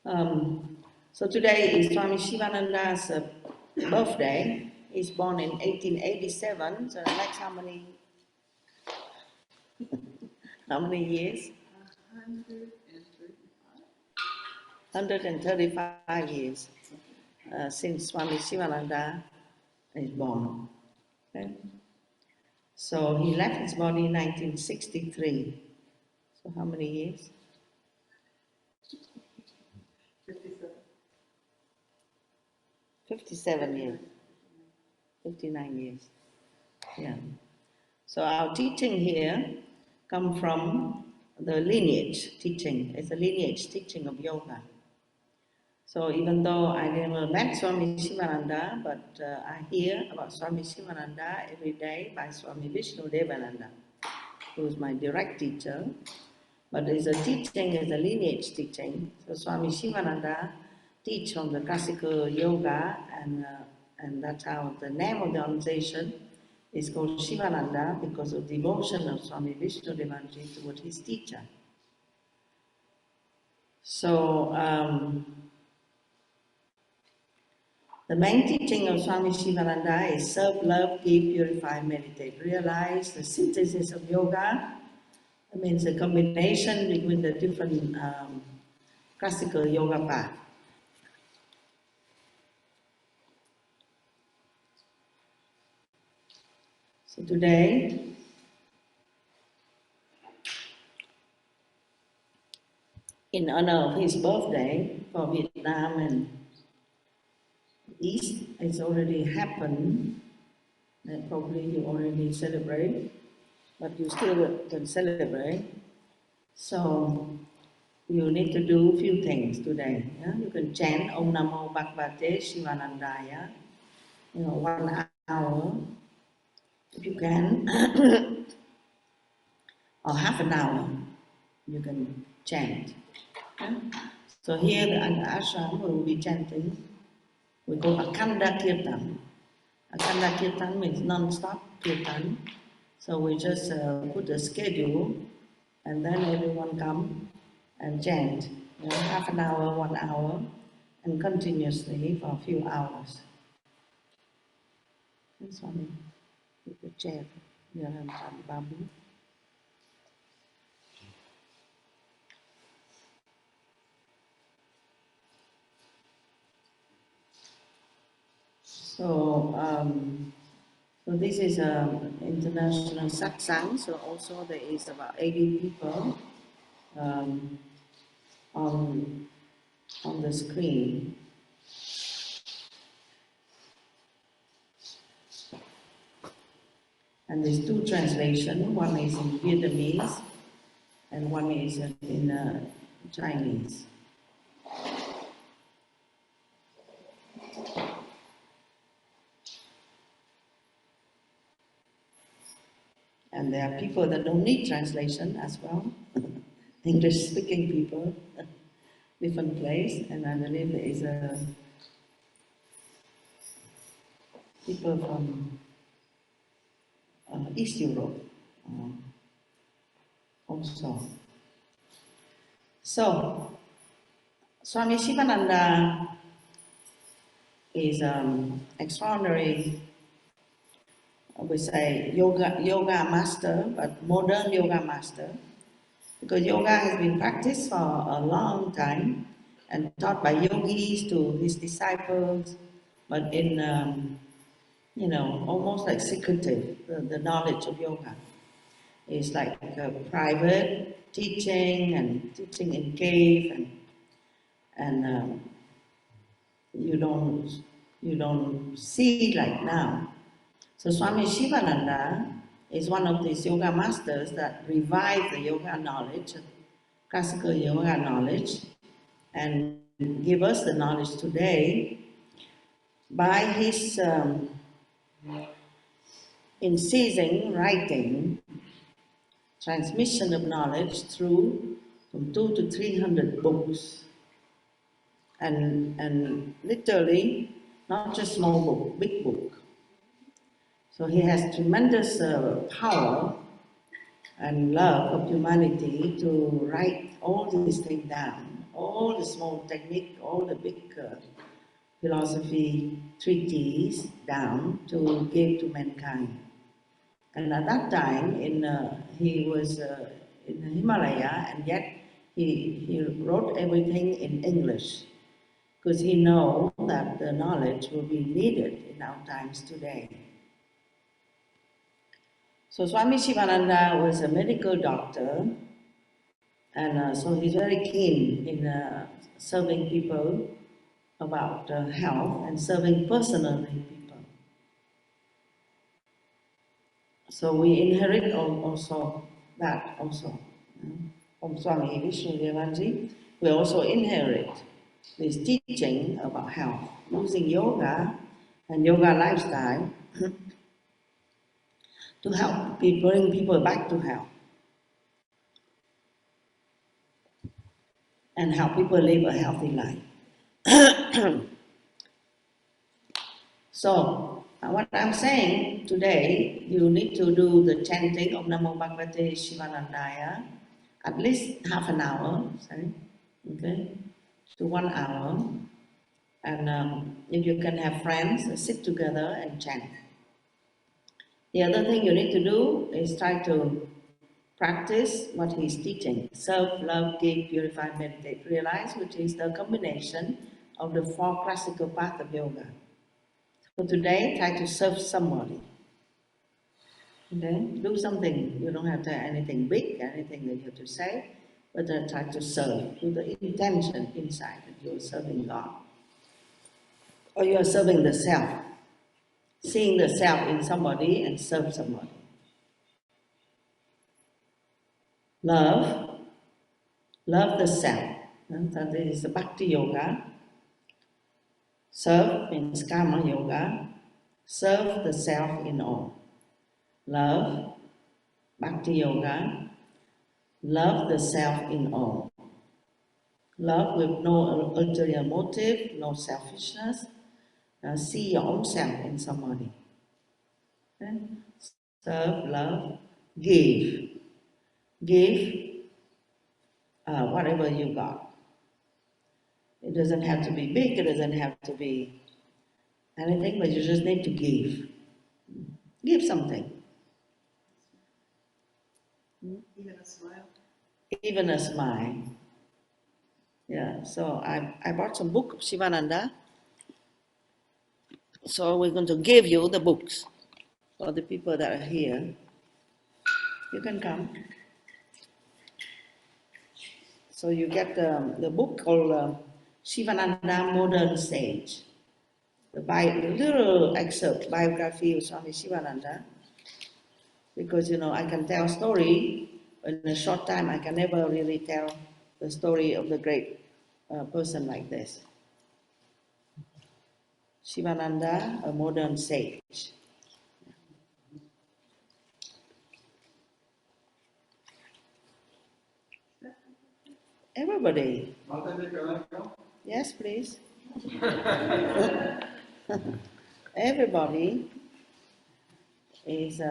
So today is Swami Sivananda's birthday. He's born in 1887. So next how many years? 135 years since Swami Sivananda is born. Okay? So he left his body in 1963. So how many years? 57 years. 59 years. Yeah. So our teaching here come from the lineage teaching. It's a lineage teaching of yoga. So even though I never met Swami Sivananda, but I hear about Swami Sivananda every day by Swami Devananda, who is my direct teacher. But it's a teaching, it's a lineage teaching. So Swami Sivananda teach from the classical yoga, and that's how the name of the organization is called Sivananda, because of devotion of Swami Devananda toward his teacher. So the main teaching of Swami Sivananda is serve, love, give, purify, meditate. Realize the synthesis of yoga. It means a combination between the different classical yoga paths. So today, in honor of his birthday for Vietnam and East, it's already happened. And probably you already celebrate, but you still can celebrate. So you need to do a few things today. Yeah? You can chant Om Namo Bhagavate Sivanandaya, 1 hour, if you can, or half an hour, you can chant. Yeah? So here at the ashram we will be chanting. We call Akhanda Kirtan. Akhanda Kirtan means non-stop Kirtan. So we just put a schedule, and then everyone come and chant, half an hour, 1 hour, and continuously for a few hours. That's what with the chair. Babu. So this is an international satsang. So also there is about 80 people on the screen. And there's two translations. One is in Vietnamese and one is in Chinese. And there are people that don't need translation as well. English-speaking people, different place. And I believe there is people from East Europe also. So, Swami Sivananda is extraordinary, I would say, yoga master, but modern yoga master, because yoga has been practiced for a long time and taught by yogis to his disciples, but in almost like secretive, the knowledge of yoga is like a private teaching and teaching in cave, and you don't see like now. So Swami Sivananda is one of these yoga masters that revived the yoga knowledge, classical yoga knowledge, and give us the knowledge today by his incising writing, transmission of knowledge through from 200 to 300 books, and literally not just small book, big book. So he has tremendous power and love of humanity to write all these things down, all all the small technique, all the big philosophy treatises down to give to mankind. And at that time, he was in the Himalaya, and yet he wrote everything in English, because he knows that the knowledge will be needed in our times today. So Swami Sivananda was a medical doctor, and so he's very keen in serving people about health and serving personally people. So we inherit also that also from Swami Vishnudevanji. We also inherit this teaching about health, using yoga and yoga lifestyle to help people, bring people back to health and help people live a healthy life. So, what I'm saying today, you need to do the chanting of Namo Bhagavate Shivanandaya at least half an hour, sorry, okay, to 1 hour. And if you can have friends, sit together and chant. The other thing you need to do is try to practice what he's teaching. Serve, love, give, purify, meditate, realize, which is the combination of the 4 classical paths of yoga. So today, try to serve somebody. Okay? Do something. You don't have to have anything big, anything that you have to say, but try to serve with the intention inside that you're serving God. Or you are serving the self. Seeing the self in somebody and serve somebody. Love the self. So this is the Bhakti Yoga. Serve means Karma Yoga. Serve the self in all. Love, Bhakti Yoga. Love the self in all. Love with no ulterior motive, no selfishness. See your own self in somebody. Okay? Serve, love, give. Give whatever you got. It doesn't have to be big, it doesn't have to be anything, but you just need to give. Give something. Even a smile. Even a smile. Yeah, so I bought some book of Sivananda. So we're going to give you the books for the people that are here. You can come. So you get the book called Sivananda Modern Sage. The little excerpt, biography of Swami Sivananda. Because, I can tell story in a short time. I can never really tell the story of the great person like this. Sivananda, a modern sage. Everybody. Yes, please. Everybody is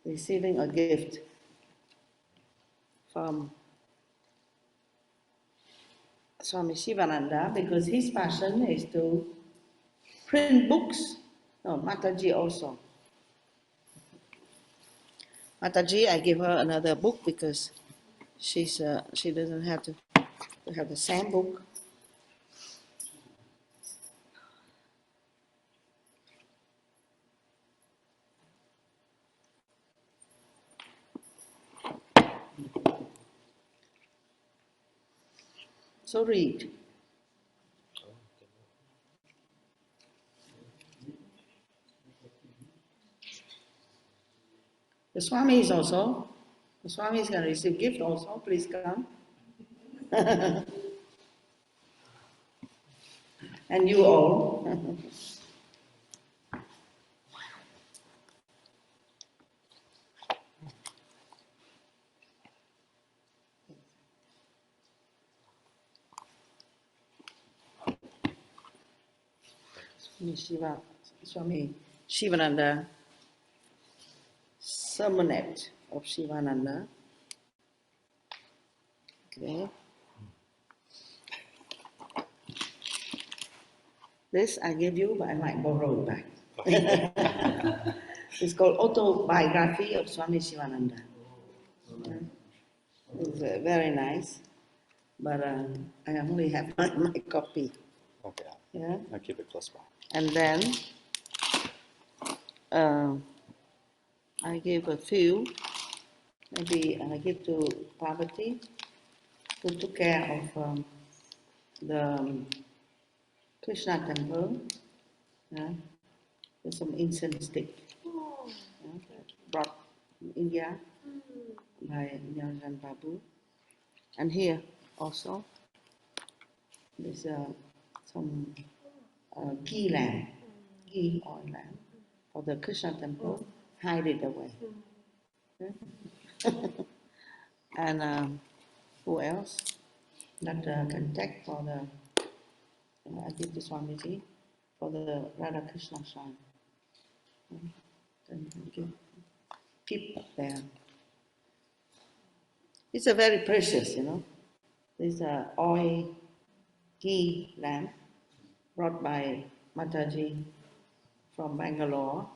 receiving a gift from Swami Sivananda, because his passion is to print books. No, Mataji also. Mataji, I give her another book because she doesn't have to have the same book. So read. The Swami is also. The Swami is going to receive gift also. Please come. And you all. Swami Sivananda, Sermonette of Sivananda. Okay. This I gave you, but I might borrow it back. It's called Autobiography of Swami Sivananda. It's very nice, but I only have my copy. Okay. Yeah. I'll keep it close by. And then I gave a few. Maybe I give to Parvati, who took care of the Krishna temple. Yeah. There's some incense stick. Yeah, brought from India by Narayan Babu. And here also, there's some ghee lamp, ghee oil lamp for the Krishna temple. Hide it away. Okay? And who else that can take for the, I give to Swamiji, for the Radha Krishna shrine. Then keep up there. It's a very precious, you know. This oil ghee lamp brought by Mataji from Bangalore.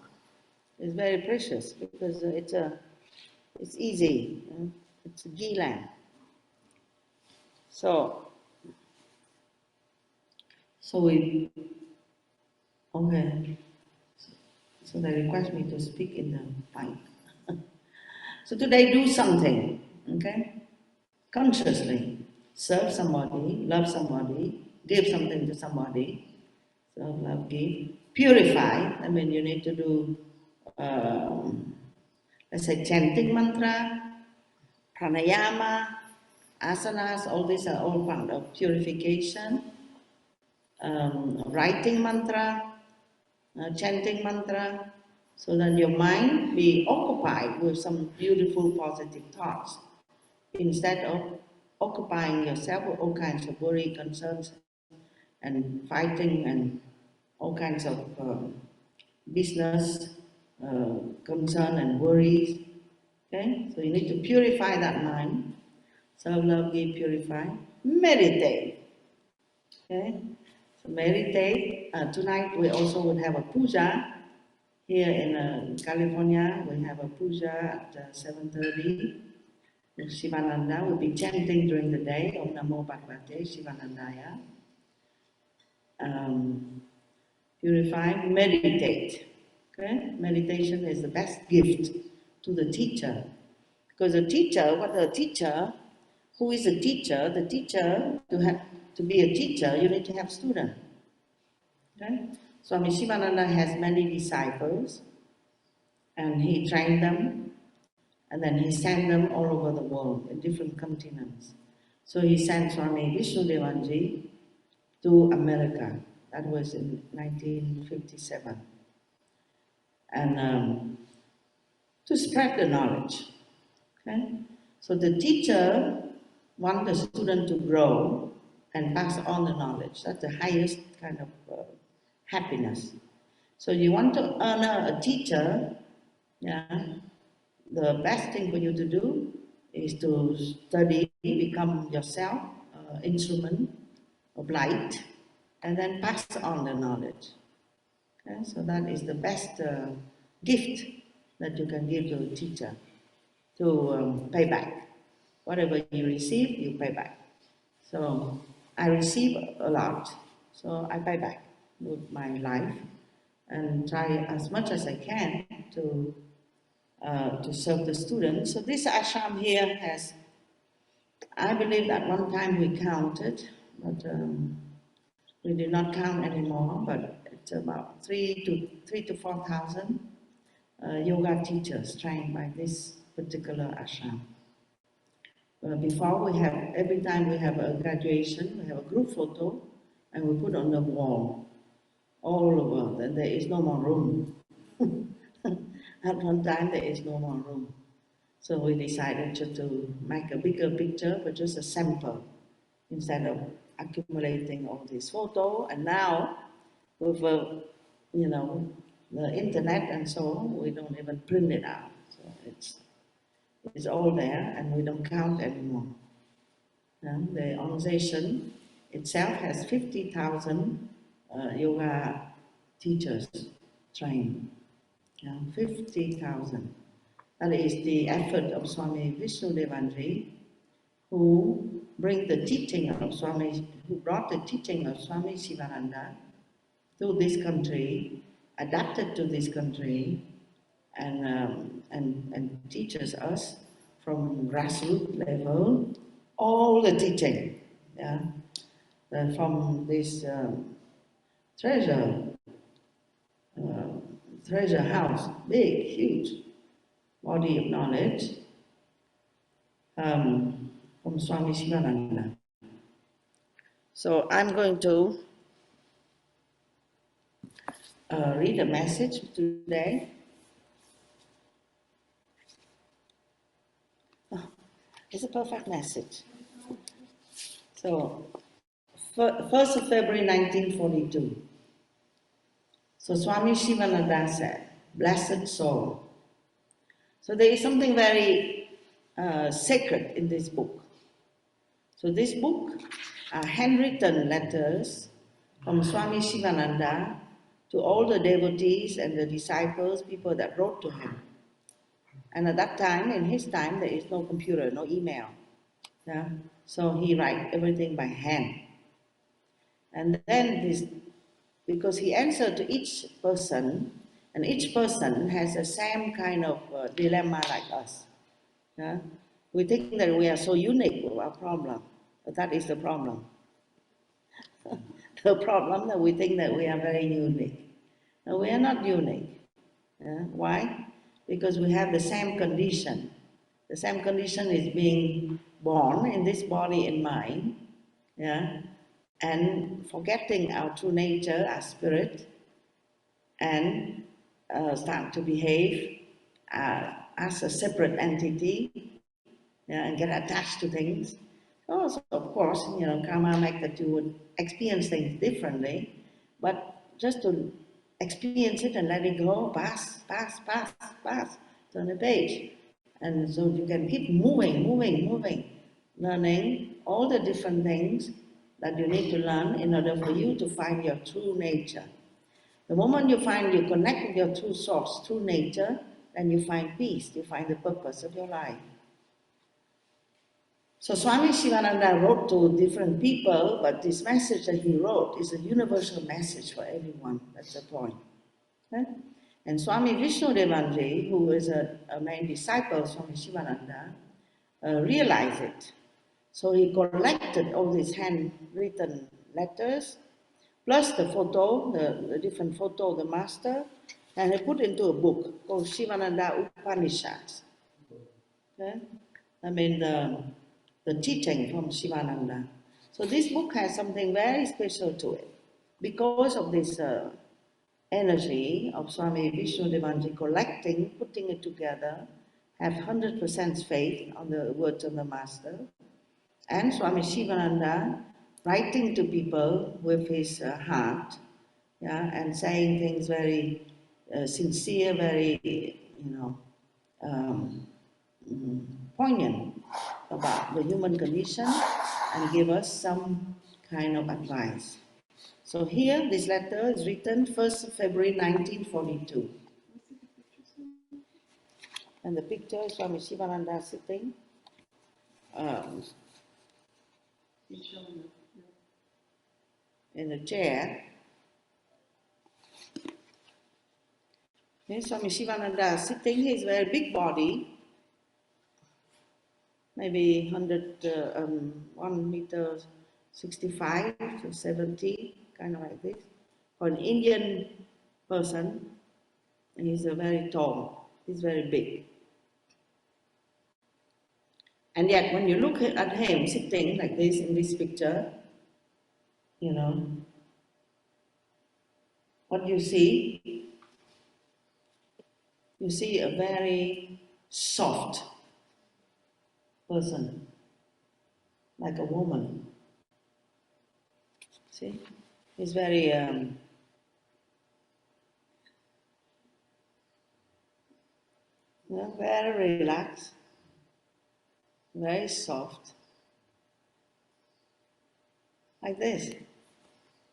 It's very precious because it's easy. You know? It's a ghee lamp. So we, okay. So they request me to speak in the mic. So today do something, okay? Consciously. Serve somebody, love somebody, give something to somebody. Serve, love, give. Purify, I mean you need to do, let's say chanting mantra, pranayama, asanas, all these are all part of purification. Writing mantra, chanting mantra, so that your mind be occupied with some beautiful positive thoughts instead of occupying yourself with all kinds of worry, concerns, and fighting and all kinds of business concern and worries. Okay, so you need to purify that mind. Self-love, give, purify. Meditate. Okay, so meditate. Tonight we also will have a puja. Here in California, we have a puja at 7:30. Sivananda will be chanting during the day, Om Namo Bhagavate Sivanandaya. Purify, meditate. Okay? Meditation is the best gift to the teacher. Because the teacher, who is a teacher? The teacher, to be a teacher, you need to have students. Okay? Swami Sivananda has many disciples, and he trained them, and then he sent them all over the world, in different continents. So he sent Swami Vishnudevanji to America. That was in 1957. And to spread the knowledge. Okay? So the teacher wants the student to grow and pass on the knowledge. That's the highest kind of happiness. So you want to honor a teacher, yeah, the best thing for you to do is to study, become yourself instrument of light, and then pass on the knowledge. Okay? So that is the best gift that you can give to a teacher, to pay back. Whatever you receive, you pay back. So I receive a lot, so I pay back with my life and try as much as I can to serve the students. So this ashram here has, I believe at one time we counted, but we did not count anymore, but it's about 3,000 to 4,000 yoga teachers trained by this particular ashram. Before we have, every time we have a graduation, we have a group photo and we put on the wall all over, and there is no more room. At one time there is no more room. So we decided to make a bigger picture, but just a sample, instead of accumulating all these photos. And now, with you know, the internet and so on, we don't even print it out. So it's all there, and we don't count anymore. And the organization itself has 50,000 yoga teachers trained. 50,000. That is the effort of Swami Vishnudevanji, who bring the teaching of Swami, who brought the teaching of Swami Sivananda to this country, adapted to this country, and teaches us from grassroots level all the teaching, yeah, from this treasure uh, treasure house, big, huge body of knowledge from Swami Sivananda. So I'm going to read a message today. Oh, it's a perfect message. So, 1st of February 1942. So Swami Sivananda said, blessed soul. So there is something very sacred in this book. So this book are handwritten letters from Swami Sivananda to all the devotees and the disciples, people that wrote to him. And at that time, in his time, there is no computer, no email. Yeah? So he write everything by hand. And then this, because he answered to each person, and each person has the same kind of dilemma like us. Yeah? We think that we are so unique with our problem, but that is the problem. The problem that we think that we are very unique. No, we are not unique. Why? Because we have the same condition. The same condition is being born in this body and mind, yeah, and forgetting our true nature, our spirit, and start to behave as a separate entity, yeah, and get attached to things. Also, of course, karma makes that you would experience things differently, but just to experience it and let it go, pass, turn the page. And so you can keep moving, learning all the different things that you need to learn in order for you to find your true nature. The moment you connect with your true source, true nature, then you find peace, you find the purpose of your life. So Swami Sivananda wrote to different people, but this message that he wrote is a universal message for everyone. That's the point. Okay? And Swami Vishnudevanji, who is a main disciple of Swami Sivananda, realized it. So he collected all these handwritten letters, plus the photo, the different photo of the master, and he put into a book called Sivananda Upanishads. Okay? I mean, the teaching from Sivananda. So this book has something very special to it. Because of this energy of Swami Vishnudevanji collecting, putting it together, have 100% faith on the words of the Master, and Swami Sivananda writing to people with his heart, yeah, and saying things very sincere, very, poignant about the human condition and give us some kind of advice. So here, this letter is written 1st of February 1942. And the picture is Swami Sivananda sitting in a chair. Here's Swami Sivananda sitting, his very big body, maybe 1 meter 65 to 70, kind of like this. For an Indian person, he's very tall, he's very big. And yet, when you look at him sitting like this in this picture, what you see a very soft person, like a woman. See? He's very very relaxed, very soft, like this.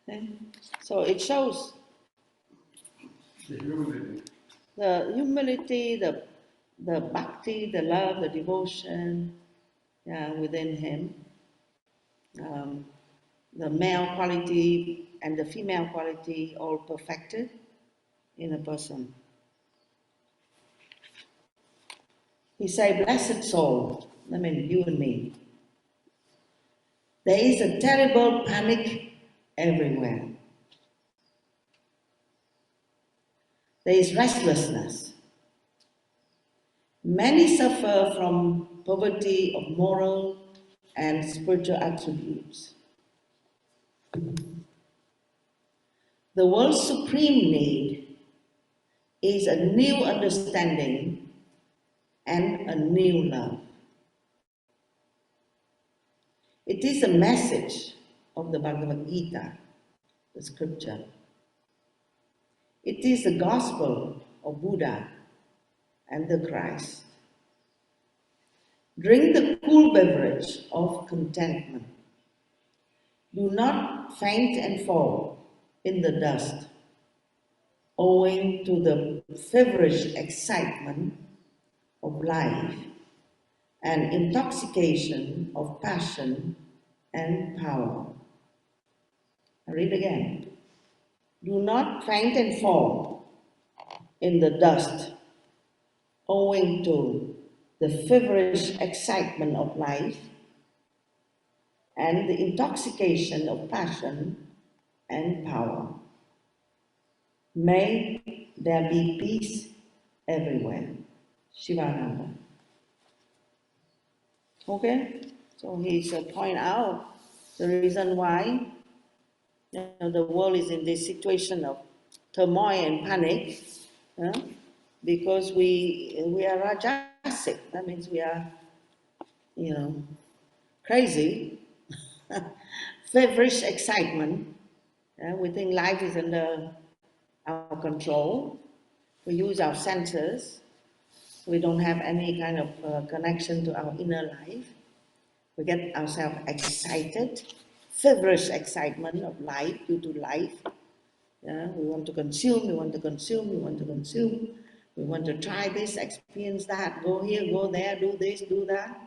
Okay? So it shows the humility, the bhakti, the love, the devotion, yeah, within him. Um, the male quality and the female quality all perfected in a person. He said, blessed soul, I mean you and me. There is a terrible panic everywhere. There is restlessness. Many suffer from poverty of moral and spiritual attributes. The world's supreme need is a new understanding and a new love. It is a message of the Bhagavad Gita, the scripture. It is the gospel of Buddha and the Christ. Drink the cool beverage of contentment. Do not faint and fall in the dust, owing to the feverish excitement of life and intoxication of passion and power. I read again. Do not faint and fall in the dust, owing to the feverish excitement of life and the intoxication of passion and power. May there be peace everywhere. Sivananda. Okay? So he's point out the reason why the world is in this situation of turmoil and panic, because we are rajasic. That means we are, crazy, feverish excitement. We think life is under our control. We use our senses. We don't have any kind of connection to our inner life. We get ourselves excited, feverish excitement of life due to life. We want to consume, we want to consume, we want to consume. We want to try this, experience that, go here, go there, do this, do that.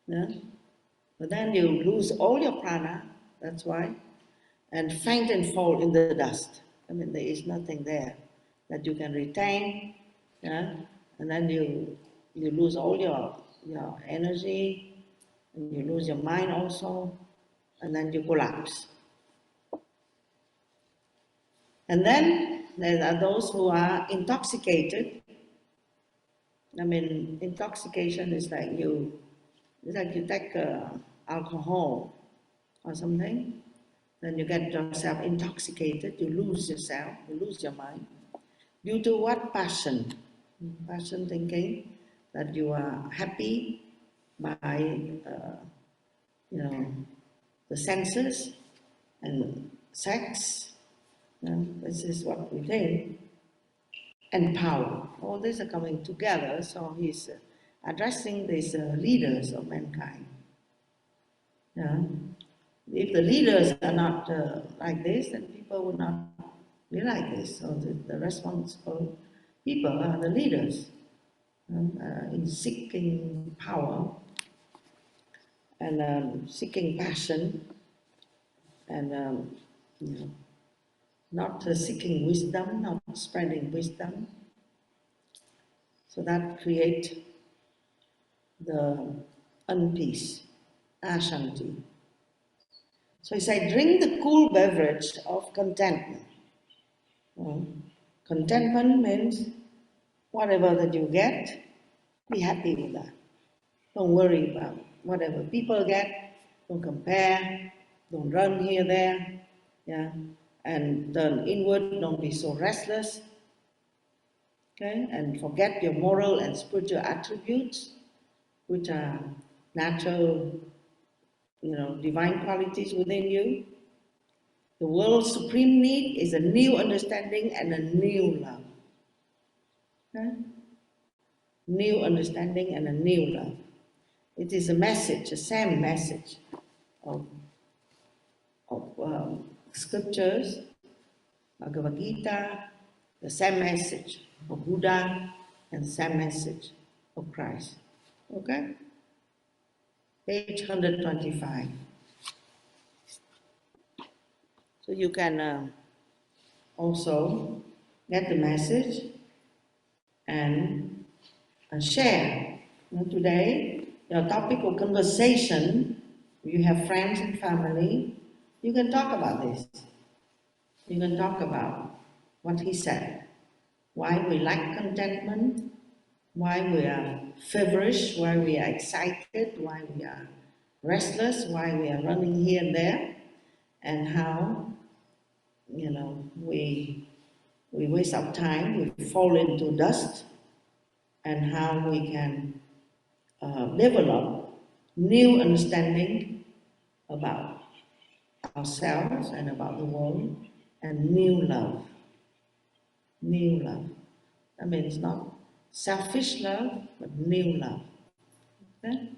But then you lose all your prana, that's why, and faint and fall in the dust. I mean, there is nothing there that you can retain, and then you lose all your energy, and you lose your mind also, and then you collapse. And then there are those who are intoxicated. I mean, intoxication is like you take alcohol or something, then you get yourself intoxicated, you lose yourself, you lose your mind. Due to what? Passion. Passion thinking that you are happy by, the senses and sex. This is what we think. And power. All these are coming together, so he's addressing these leaders of mankind. If the leaders are not like this, then people would not be like this. So the responsible people are the leaders in seeking power and seeking passion and not seeking wisdom, not spreading wisdom. So that creates the unpeace, ashanti. So he said, drink the cool beverage of contentment. Contentment means whatever that you get, be happy with that. Don't worry about whatever people get. Don't compare. Don't run here, there. And turn inward. Don't be so restless. Okay? And forget your moral and spiritual attributes, which are natural, divine qualities within you. The world's supreme need is a new understanding and a new love. Okay? New understanding and a new love. It is a message, the same message of scriptures, Bhagavad Gita, the same message of Buddha and the same message of Christ. Okay? Page 125. So you can also get the message and share. Today, your topic of conversation, you have friends and family, you can talk about this. You can talk about what he said, why we lack contentment, why we are feverish, why we are excited, why we are restless, why we are running here and there, and how, we waste our time, we fall into dust, and how we can develop new understanding about ourselves and about the world, and new love. New love. That means not selfish love, but new love. Okay?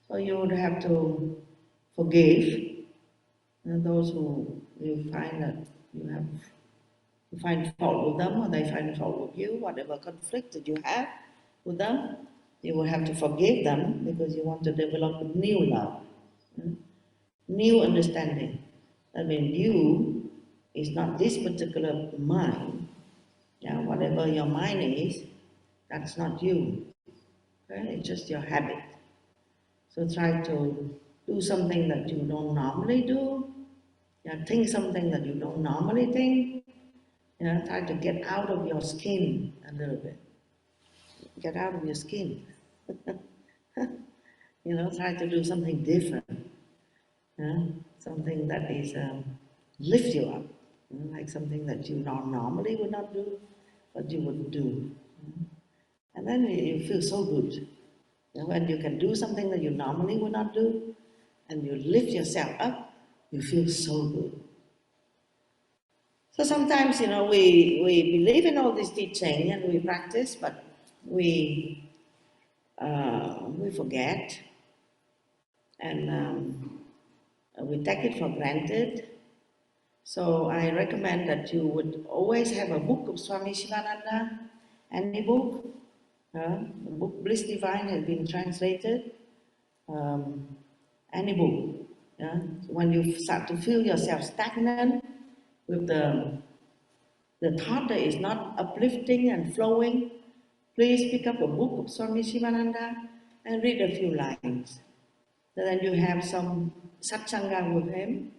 So you would have to forgive those who you find that you find fault with them, or they find fault with you, whatever conflict that you have with them, you will have to forgive them because you want to develop a new love, new understanding. That means you is not this particular mind. Yeah, whatever your mind is, that's not you. Okay? It's just your habit. So try to do something that you don't normally do. Yeah, think something that you don't normally think. Yeah, try to get out of your skin a little bit. Get out of your skin. Try to do something different. Yeah? Something that is lift you up. Like something that you normally would not do, but you would do. And then you feel so good. When you can do something that you normally would not do, and you lift yourself up, you feel so good. So sometimes, we believe in all this teaching and we practice, but we forget, and we take it for granted. So I recommend that you would always have a book of Swami Sivananda, any book. The book Bliss Divine has been translated. Any book. Yeah? When you start to feel yourself stagnant with the thought that is not uplifting and flowing, please pick up a book of Swami Sivananda and read a few lines. So then you have some satsanga with him,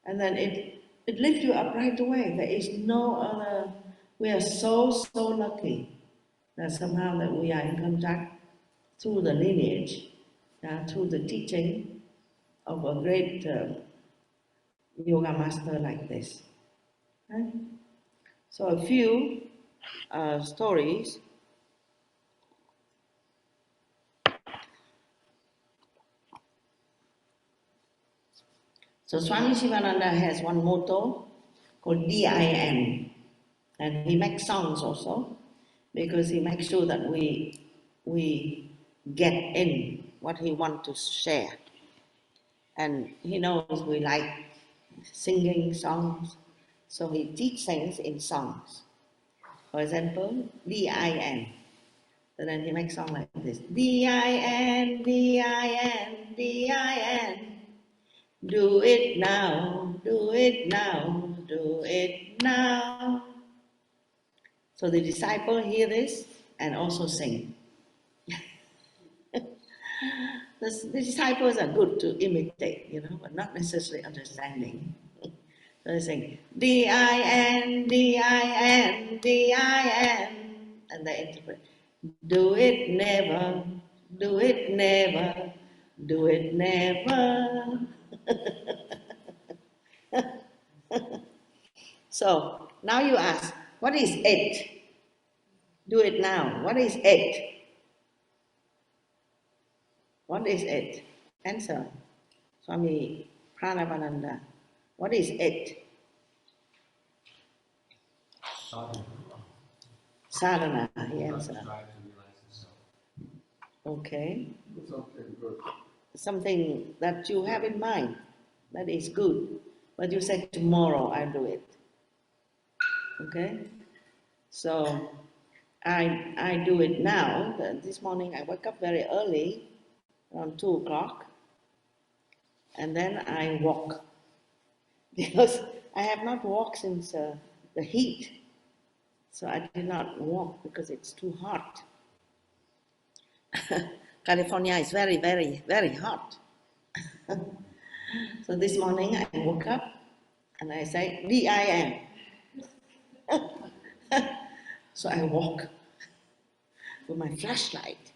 and then it lifts you up right away. There is no other. We are so lucky that somehow that we are in contact through the lineage, through the teaching of a great yoga master like this. Okay? So a few stories. So Swami Sivananda has one motto called DIN, and he makes songs also because he makes sure that we get in what he wants to share. And he knows we like singing songs, so he teaches things in songs. For example, DIN. So then he makes song like this. DIN, DIN, DIN. Do it now, do it now, do it now. So the disciple hear this and also sing. The disciples are good to imitate, but not necessarily understanding. So they sing DIN, DIN, DIN, and they interpret. Do it never, do it never, do it never. So now you ask, what is it? Do it now. What is it? What is it? Answer. Swami Pranavananda. What is it? Sadhana, he answered. Okay. Something that you have in mind that is good. but you say tomorrow I'll do it. Okay? So I do it now. This morning I wake up very early, around 2 o'clock, and then I walk. Because I have not walked since the heat. So I did not walk because it's too hot. California is very, very, very hot. So this morning I woke up and I say, D-I-N. So I walk with my flashlight.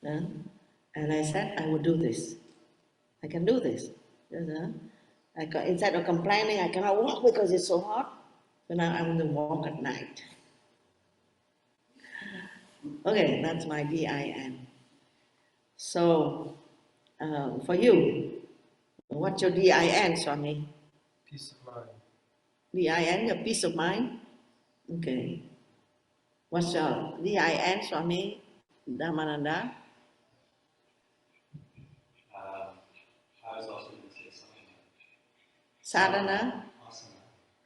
And I said, I will do this. I can do this. Instead of complaining, I cannot walk because it's so hot. So now I want to walk at night. Okay, that's my DIN. So, for you, what's your DIN, Swami? Peace of mind. DIN, your peace of mind? Okay. What's your DIN, Swami Dhammananda? I was also going to say something like Sadhana?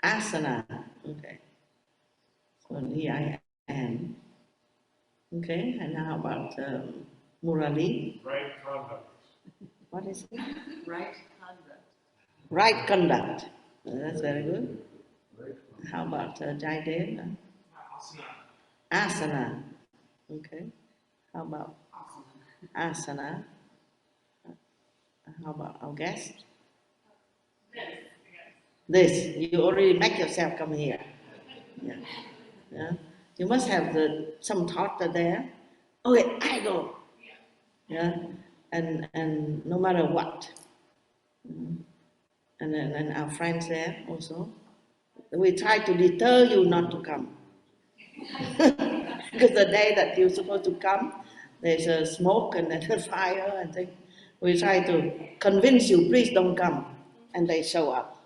asana. Asana. Okay. So DIN. Okay, and how about Murali? Right conduct. What is it? Right conduct. Right conduct. That's very good. How about Jaidev? Asana. Asana. Okay. How about asana? How about our guest? This. You already make yourself come here. Yeah. Yeah. You must have some thought there. Okay, I go. Yeah. And no matter what. And our friends there also. We try to deter you not to come. Because the day that you're supposed to come, there's a smoke and then a fire and things. We try to convince you, please don't come. And they show up.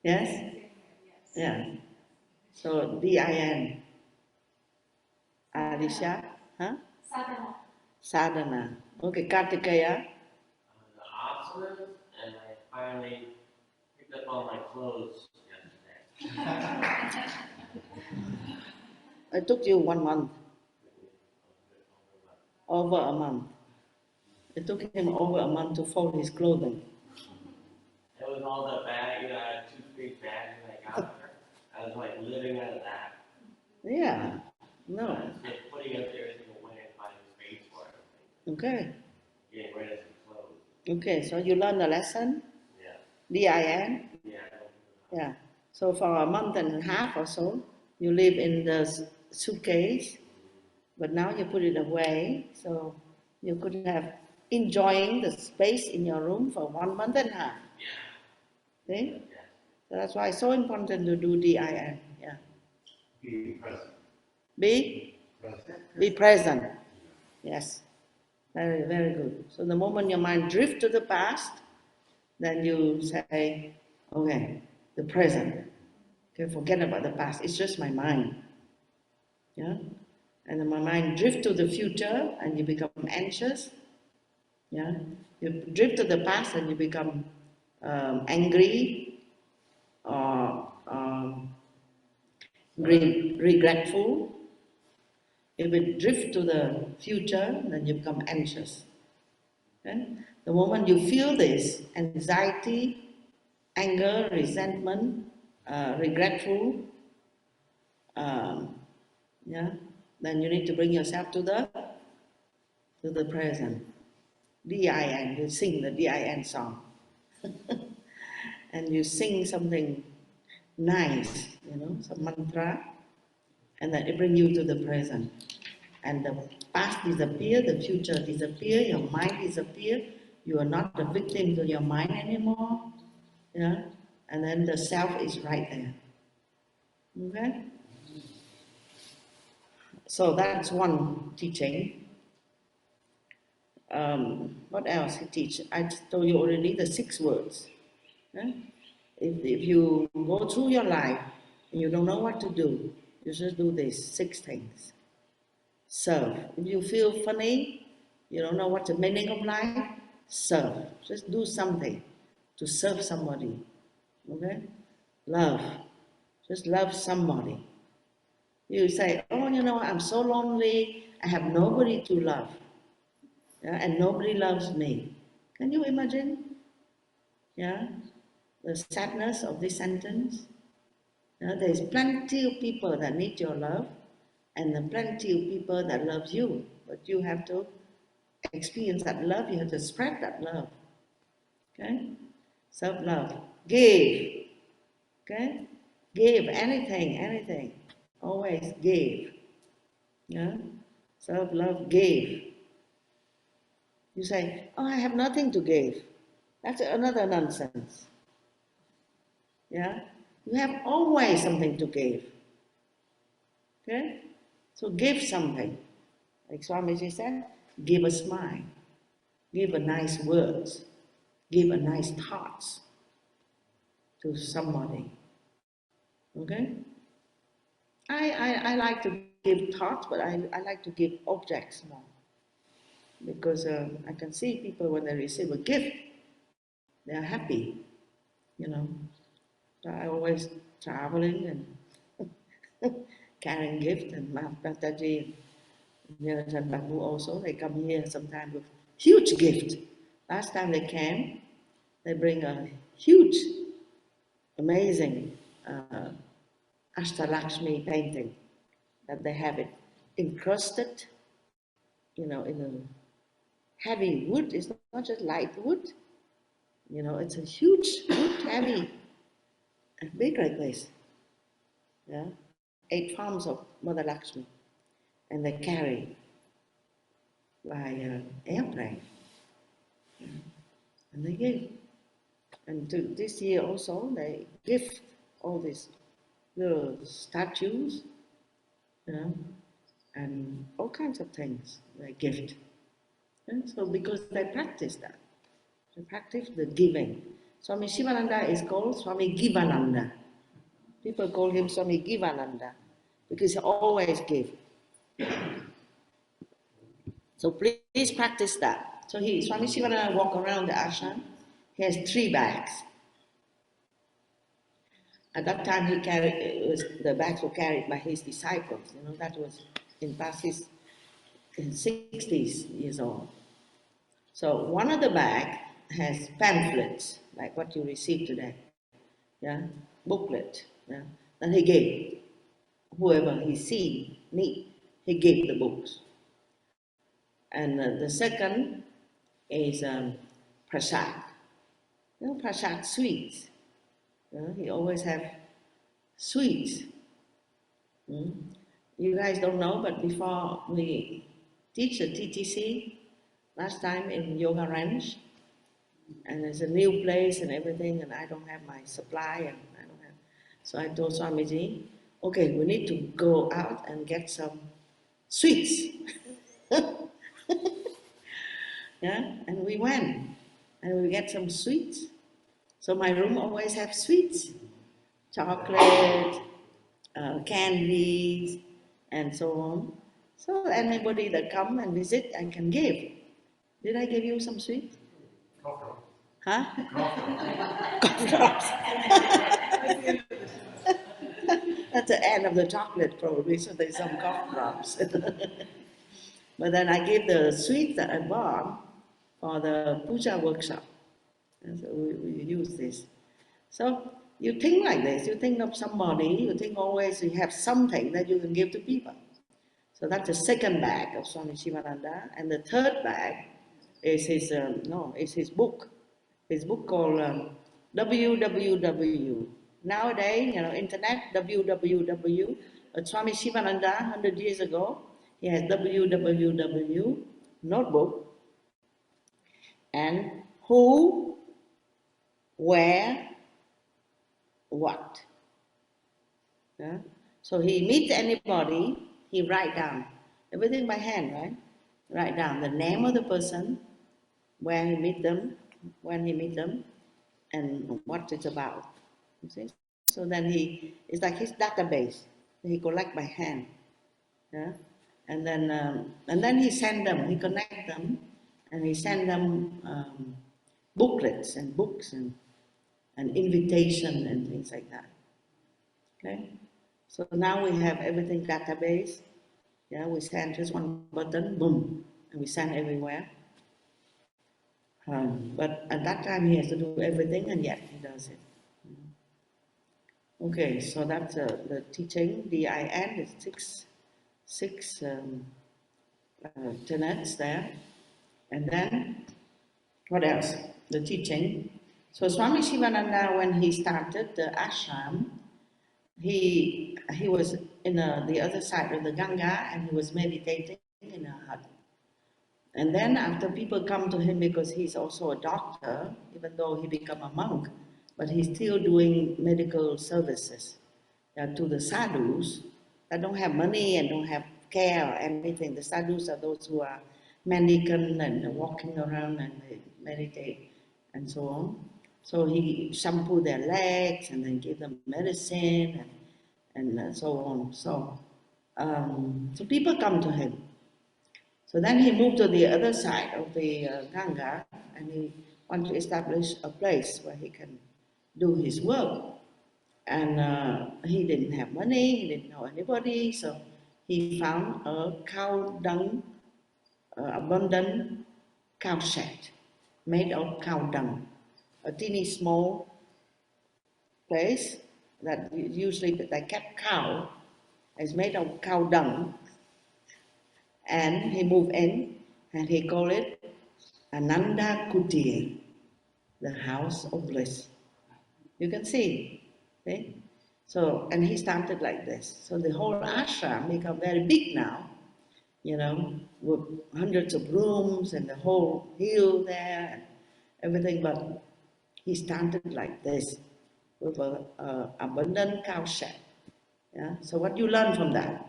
Yes? Yeah. So DIN. Arisha? Huh? Sadhana. Sadhana. Okay, Kartikeya. The asanas, and I finally picked up all my clothes yesterday. It took you 1 month. Over a month. It took him over a month to fold his clothing. It was all the bag, I had 2 big bags when I got there. I was like living out of that. Yeah. No. I was just putting up every single way and finding space for everything. Okay. Getting rid of some clothes. Okay, so you learned the lesson? Yeah. DIN? Yeah. Yeah. So for a month and a half or so, you live in the suitcase, but now you put it away, so you could have enjoying the space in your room for 1 month and a half. See? So that's why it's so important to do DIN. Yeah. Be present. Be? Present. Be present. Yes. Very, very good. So the moment your mind drifts to the past, then you say, okay, the present. Okay, forget about the past. It's just my mind. Yeah? And then my mind drifts to the future and you become anxious. Yeah? You drift to the past and you become angry or regretful. If it drifts to the future, then you become anxious. Okay? The moment you feel this anxiety, anger, resentment, regretful, yeah, then you need to bring yourself to the present. DIN, you sing the DIN song. And you sing something nice, some mantra, and then it brings you to the present. And the past disappear, the future disappear, your mind disappear. You are not the victim to your mind anymore. Yeah? And then the self is right there. Okay? So that's one teaching. What else he teach? I told you already the 6 words. Yeah? If you go through your life and you don't know what to do, you just do these 6 things. Serve. If you feel funny, you don't know what's the meaning of life, serve. Just do something to serve somebody. Okay? Love. Just love somebody. You say, oh, you know, I'm so lonely, I have nobody to love. Yeah? And nobody loves me. Can you imagine? Yeah? The sadness of this sentence. Yeah? There's plenty of people that need your love, and there are plenty of people that love you. But you have to experience that love, you have to spread that love. Okay? Self-love. Give. Okay? Give anything, anything. Always give. Yeah? Self-love, give. You say, oh, I have nothing to give. That's another nonsense. Yeah? You have always something to give. Okay? So give something. Like Swami said, give a smile. Give a nice words. Give a nice thoughts to somebody. Okay? I like to give thoughts, but I like to give objects more. Because I can see people when they receive a gift, they are happy, you know. So I always traveling and carrying gift, and Mataji and Niranjan Babu also, they come here sometimes with huge gift. Last time they came, they bring a huge, amazing Ashtalakshmi painting that they have it encrusted, you know, in a heavy wood. It's not just light wood, you know, it's a huge wood, heavy, and big like this. Yeah, 8 palms of Mother Lakshmi, and they carry by airplane, and they give. And this year also they gift all these little statues, you know, and all kinds of things they gift. And so because they practice that, they practice the giving. Swami Sivananda is called Swami Givananda. People call him Swami Givananda because he always gives. So please practice that. So Swami Sivananda walk around the ashram. He has 3 bags. At that time, the bags were carried by his disciples. You know, that was in past his 60s years old. So one of the bag has pamphlets, like what you received today. Yeah, booklet. Yeah, that he gave whoever he see need. He gave the books. And the second is prasad. You know, prasad sweets. You know, he always have sweets. Mm. You guys don't know, but before we teach the TTC, last time in Yoga Ranch, and it's a new place and everything, and I don't have my supply, and I don't have. So I told Swamiji, okay, we need to go out and get some sweets. Yeah, and we went, and we get some sweets. So my room always have sweets, chocolate, candies, and so on. So anybody that come and visit, I can give. Did I give you some sweets? Huh? Cough drops. That's the end of the chocolate probably, so there's some cough drops. But then I gave the sweets that I bought for the puja workshop. And so we use this. So you think like this, you think of somebody, you think always you have something that you can give to people. So that's the second bag of Swami Sivananda. And the third bag is his book. His book called WWW. Nowadays, you know, internet, WWW. But Swami Sivananda, 100 years ago, he has WWW notebook. And who, where, what. Yeah? So he meets anybody, he write down everything by hand, right? Write down the name of the person, where he meet them, when he meet them, and what it's about. You see? So then it's like his database. He collect by hand, yeah. And then he send them, he connect them, and he sent them booklets and books and invitation and things like that. Okay, so now we have everything database. Yeah, we send just one button, boom, and we send everywhere. But at that time he has to do everything, and yet he does it. Okay, so that's the teaching. DIN is six tenets there, and then what else? The teaching. So Swami Sivananda, when he started the ashram, he was in the other side of the Ganga, and he was meditating in a hut. And then after people come to him, because he's also a doctor, even though he become a monk, but he's still doing medical services to the sadhus that don't have money and don't have care or anything. The sadhus are those who are mendicant and walking around and they meditate and so on. So he shampoo their legs and then give them medicine and so on. So people come to him. So then he moved to the other side of the Ganga, and he wanted to establish a place where he can do his work. And he didn't have money, he didn't know anybody, so he found a cow dung, abundant cow shed made of cow dung, a teeny small place that usually they kept cow is made of cow dung. And he moved in and he called it Ananda Kutir, the house of bliss. You can see, okay? So, and he started like this. So the whole ashram become very big now, you know, with hundreds of rooms and the whole hill there and everything. But he started like this, with an abundant cow shed. Yeah? So what you learn from that?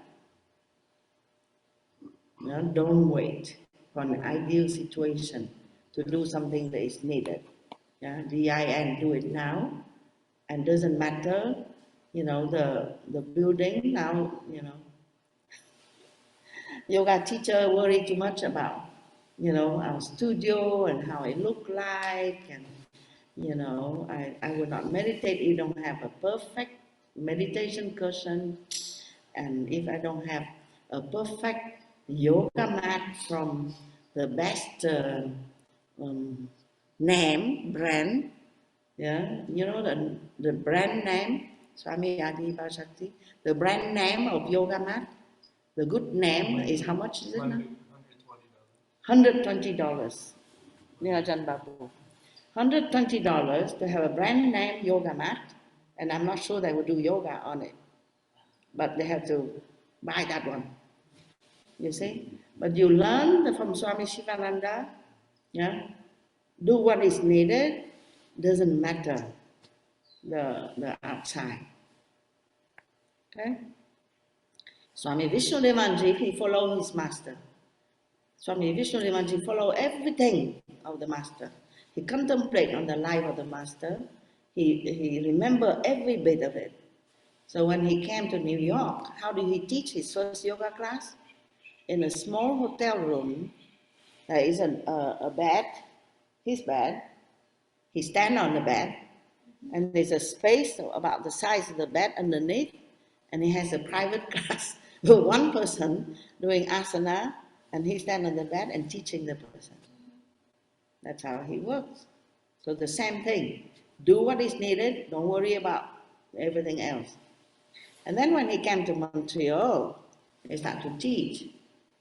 You know, don't wait for an ideal situation to do something that is needed. Yeah? DIN, do it now. And doesn't matter, you know, the building now, you know. Yoga teacher worry too much about, you know, our studio and how it look like, and you know, I will not meditate if you don't have a perfect meditation cushion, and if I don't have a perfect yoga mat from the best name brand. Yeah, you know the brand name, Swami Adi Bhashakti, the brand name of yoga mat, the good name is how much is it now? $120. Niranjan Babu. $120 to have a brand name yoga mat, and I'm not sure they will do yoga on it, but they have to buy that one. You see? But you learn from Swami Sivananda, yeah, do what is needed, doesn't matter the outside. Okay? Swami Vishnudevanji, he followed his master. Swami Vishnudevanji followed everything of the master. He contemplated on the life of the master. He remembered every bit of it. So when he came to New York, how did he teach his first yoga class? In a small hotel room, there is a bed, his bed. He stands on the bed, and there's a space about the size of the bed underneath, and he has a private class with one person doing asana, and he stands on the bed and teaching the person. That's how he works. So the same thing. Do what is needed, don't worry about everything else. And then when he came to Montreal, he started to teach.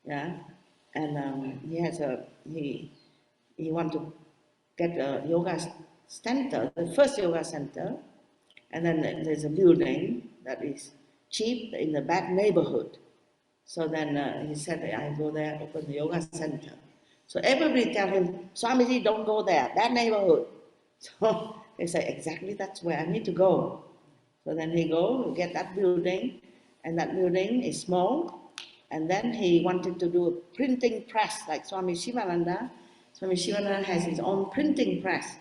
Yeah, and he wanted to get a yoga center, the first yoga center, and then there's a building that is cheap in the bad neighborhood. So then he said, I go there, open the yoga center. So everybody tell him, Swamiji, don't go there, bad neighborhood. So he said, exactly, that's where I need to go. So then he go, get that building, and that building is small. And then he wanted to do a printing press like Swami Sivananda. Swami Sivananda has his own printing press.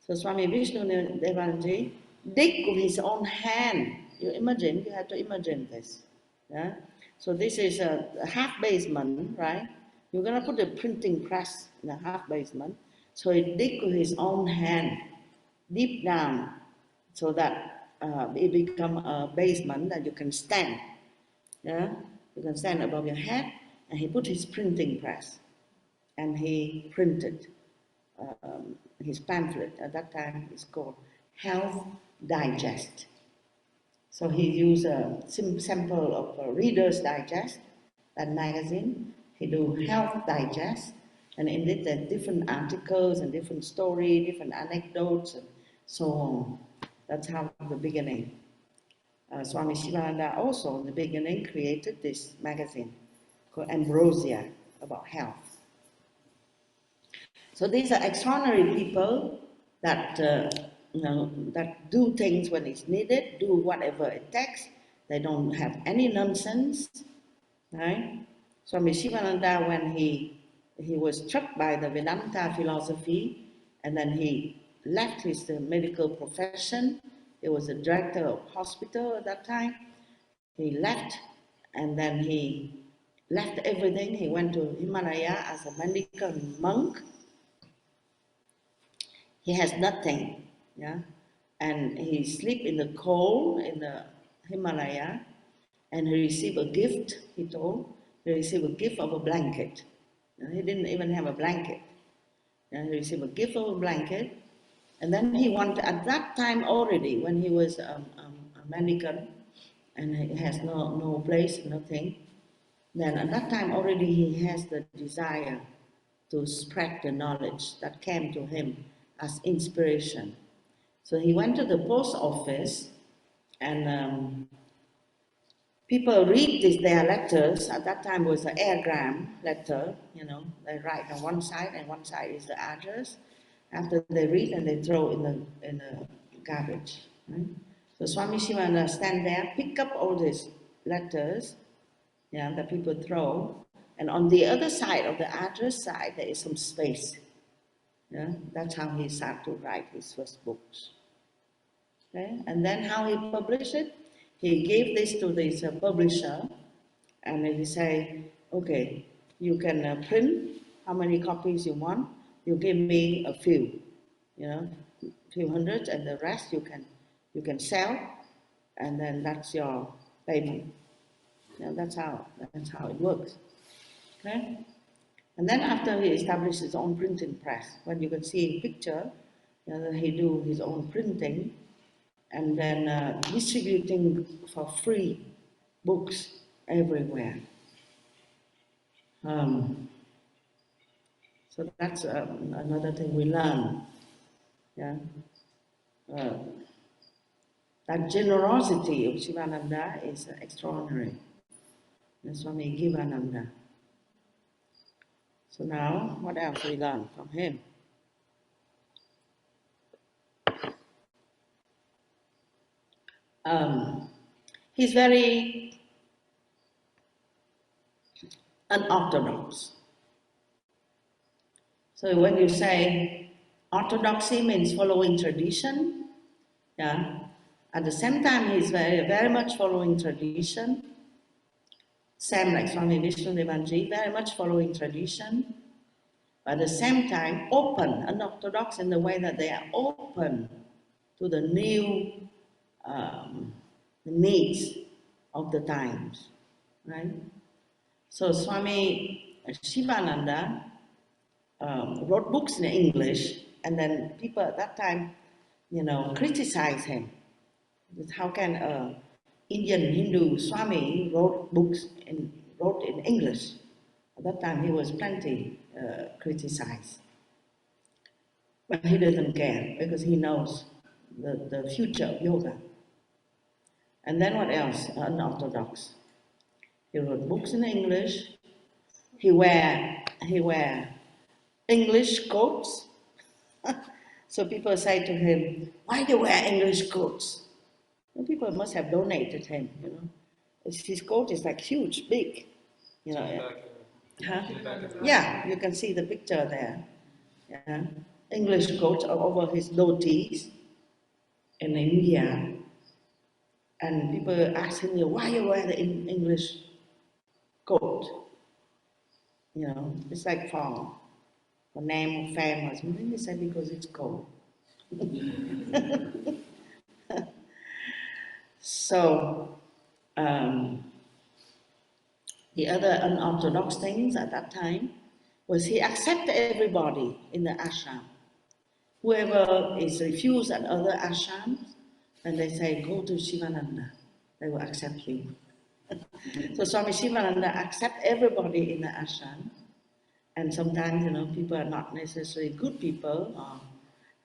So Swami Vishnudevanji dig with his own hand. You imagine, you have to imagine this. Yeah? So this is a half basement, right? you're going to put a printing press in the half basement. So he dig with his own hand deep down so that it become a basement that you can stand. Yeah, you can stand above your head, and he put his printing press, and he printed his pamphlet. At that time, it's called Health Digest. So he used a sample of Reader's Digest, that magazine. He do Health Digest, and in it there are different articles and different stories, different anecdotes, and so on. That's how the beginning. Swami Sivananda also in the beginning created this magazine called Ambrosia, about health. So these are extraordinary people that that do things when it's needed, do whatever it takes. They don't have any nonsense, right? Swami Sivananda, when he was struck by the Vedanta philosophy, and then he left his medical profession. He was a director of hospital at that time. He left, and then he left everything. He went to Himalaya as a mendicant monk. He has nothing, yeah, and he sleep in the cold in the Himalaya, and he received a gift. He told he received a gift of a blanket. He didn't even have a blanket. He received a gift of a blanket, and then he wanted at that time already when he was a mendicant, and he has no place, nothing. Then at that time already he has the desire to spread the knowledge that came to him as inspiration. So he went to the post office, and people read their letters. At that time was an airgram letter, they write on one side and one side is the address. After they read and they throw in the garbage. Right? So Swami Sivananda stand there, pick up all these letters, that people throw, and on the other side of the address side there is some space. Yeah, that's how he started to write his first books. Okay? And then how he published it, he gave this to this publisher, and he say, okay, you can print how many copies you want. You give me a few, few hundreds, and the rest you can sell, and then that's your payment. That's how it works. Okay? And then after he established his own printing press, when you can see in picture, he do his own printing, and then distributing for free books everywhere. So that's another thing we learn. Yeah, that generosity of Sivananda is extraordinary. And Swami Givananda. So now, what else we learn from him? He's very unorthodox. So when you say orthodoxy means following tradition, yeah. At the same time, he's very, very much following tradition. Same like Swami Vishnudevanji, very much following tradition. But at the same time, open, unorthodox in the way that they are open to the new needs of the times, right? So Swami Sivananda wrote books in English, and then people at that time, criticized him. How can an Indian Hindu Swami wrote in English? At that time, he was plenty criticized. But he doesn't care because he knows the future of yoga. And then what else? Unorthodox. He wrote books in English. He wear English coats. So people say to him, "Why do you wear English coats?" And people must have donated him. His coat is like huge, big. Huh? Yeah, you can see the picture there. Yeah. English coat over his dhotis in India. And people ask him, why you wear the English coat? You know, it's like for name or fame or something, they say because it's cold. So, the other unorthodox things at that time was he accepted everybody in the ashram. Whoever is refused at other ashrams, and they say, go to Sivananda, they will accept you. So Swami Sivananda accept everybody in the ashram, and sometimes, you know, people are not necessarily good people or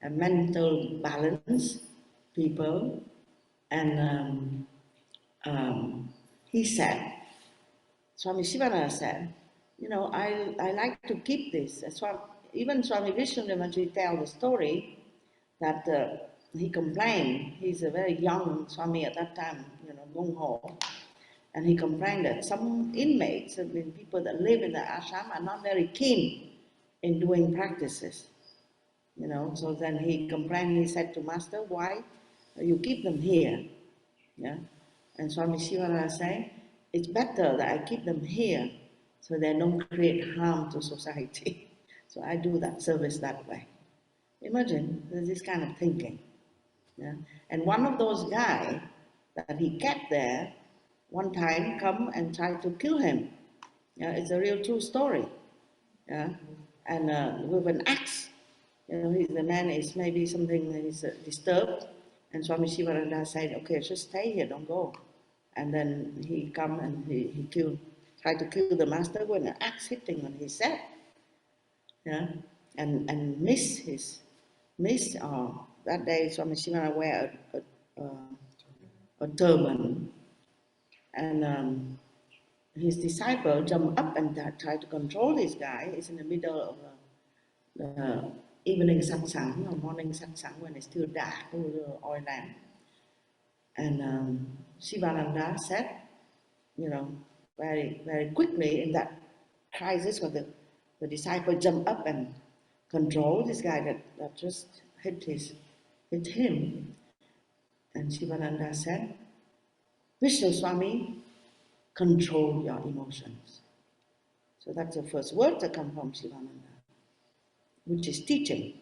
a mental balance people, and he said, Swami Sivananda said, you know, I like to keep this. Even Swami Vishnudeva tell the story that he complained, he's a very young Swami at that time, you know, gung ho, and he complained that some inmates, I mean, people that live in the ashram are not very keen in doing practices, you know. So then he complained, he said to Master, why you keep them here? Yeah. And Swami Sivananda said, it's better that I keep them here so they don't create harm to society. So I do that service that way. Imagine, there's this kind of thinking. Yeah? And one of those guys that he kept there, one time come and try to kill him. Yeah? It's a real true story. Yeah? And with an axe. You know, the man is maybe something that is disturbed. And Swami Sivananda said, okay, just stay here, don't go. And then he come and he tried to kill the master with an axe hitting on his head. Yeah? And miss that day Swami Sivananda wear a turban, and his disciple jump up and try to control this guy. It's in the middle of the evening satsang or morning satsang when it's still dark over the oil lamp. And Sivananda said, you know, very, very quickly in that crisis when the disciple jumped up and control this guy that just hit him. And Sivananda said, Vishnu Swami, control your emotions. So that's the first word that come from Sivananda, which is teaching.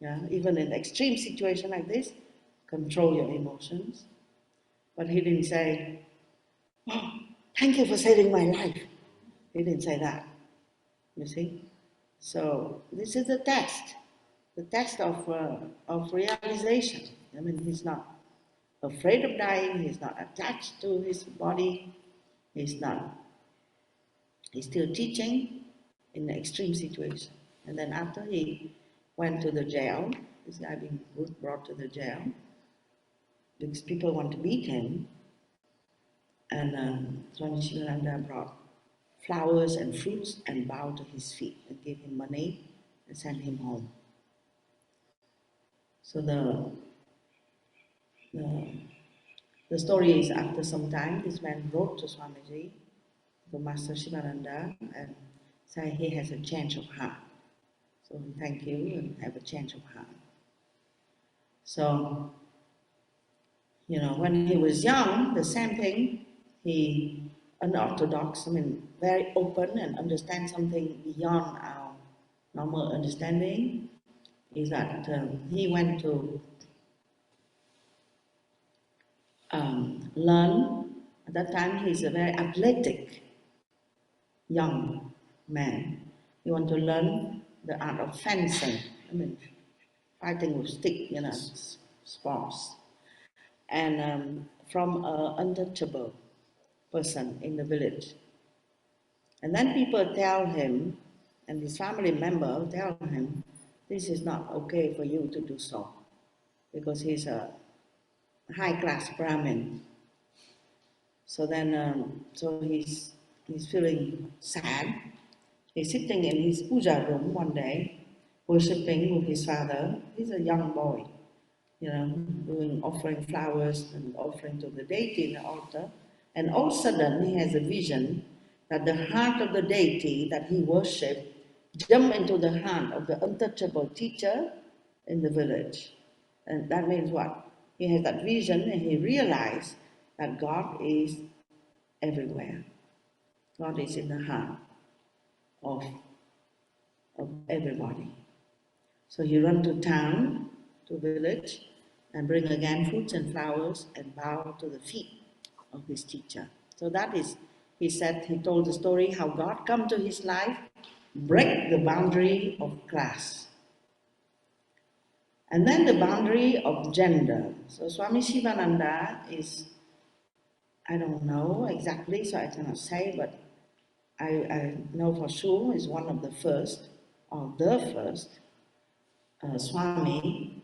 Yeah? Even in extreme situation like this, control your emotions. But he didn't say, oh, thank you for saving my life. He didn't say that, you see. So this is the test of realization. I mean, he's not afraid of dying, he's not attached to his body, he's still teaching in the extreme situation. And then after he went to the jail, this guy being brought to the jail, because people want to beat him, and Swami Sivananda brought flowers and fruits and bowed to his feet and gave him money and sent him home. So the story is after some time, this man wrote to Swamiji, to Master Sivananda, and said he has a change of heart. So thank you and have a change of heart. So, you know, when he was young, the same thing, he unorthodox, I mean, very open and understand something beyond our normal understanding, is that he went to learn. At that time, he's a very athletic young man. He want to learn the art of fencing. I mean, fighting with stick, you know, sports. And from an untouchable person in the village. And then people tell him, and his family member tell him, this is not okay for you to do so, because he's a high-class Brahmin. So then, so he's feeling sad. He's sitting in his puja room one day, worshipping with his father. He's a young boy, you know, offering flowers and offering to the deity in the altar. And all of a sudden, he has a vision that the heart of the deity that he worshipped jumped into the heart of the untouchable teacher in the village. And that means what? He has that vision and he realized that God is everywhere. God is in the heart. of, of everybody. So he run to town, to village, and bring again fruits and flowers and bow to the feet of his teacher. So that is, he told the story how God come to his life, break the boundary of class. And then the boundary of gender. So Swami Sivananda is, I don't know exactly, so I cannot say, but I know for sure is one of the first, or the first, Swami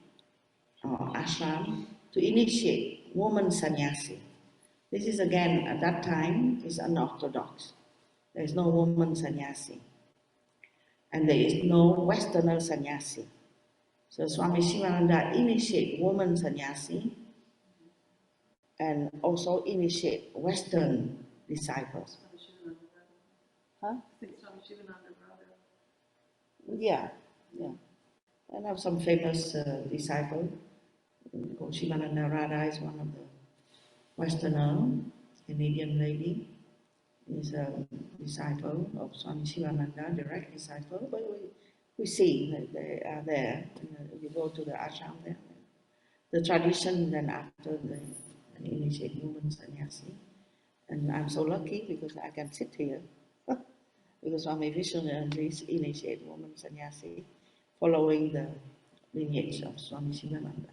or ashram to initiate woman sannyasi. This is again, at that time, is unorthodox. There is no woman sannyasi. And there is no Westerner sannyasi. So Swami Sivananda initiate woman sannyasi and also initiate Western disciples. Swami Sivananda brother. Huh? I think Swami Sivananda brother. Yeah. And I have some famous disciple called Shivananda Radha is one of the Westerner, Canadian lady, is a disciple of Swami Sivananda, direct disciple, but we see that they are there. You go to the ashram there. The tradition then after they initiate women sannyasi. And I'm so lucky because I can sit here because Swami Vishnunanda initiate women sannyasi following the lineage of Swami Sivananda.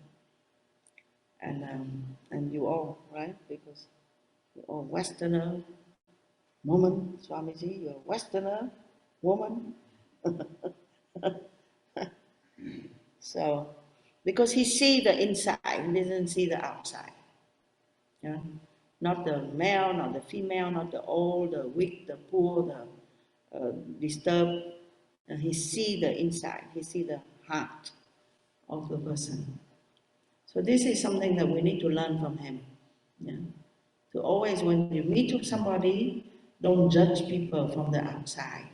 And you all, right? Because you're all Westerner woman, Swamiji, you're a Westerner woman. So, because he see the inside, he doesn't see the outside. Yeah? Not the male, not the female, not the old, the weak, the poor, the disturbed. He see the inside, he see the heart of the person. So this is something that we need to learn from him. Yeah? To always, when you meet with somebody, don't judge people from the outside.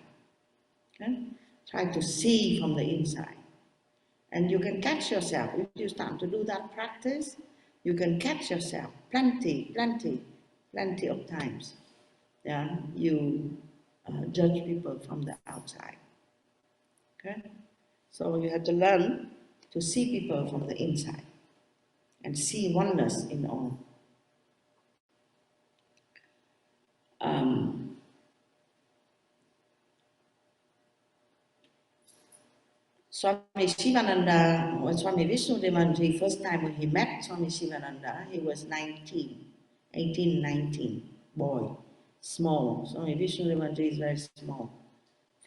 Okay? Try to see from the inside. And you can catch yourself. If you start to do that practice, you can catch yourself plenty of times. Yeah? You judge people from the outside. Okay? So you have to learn to see people from the inside and see oneness in all. Swami Sivananda, when Swami Vishnunanda, first time when he met Swami Sivananda, he was 19, boy, small. Swami Vishnunanda is very small,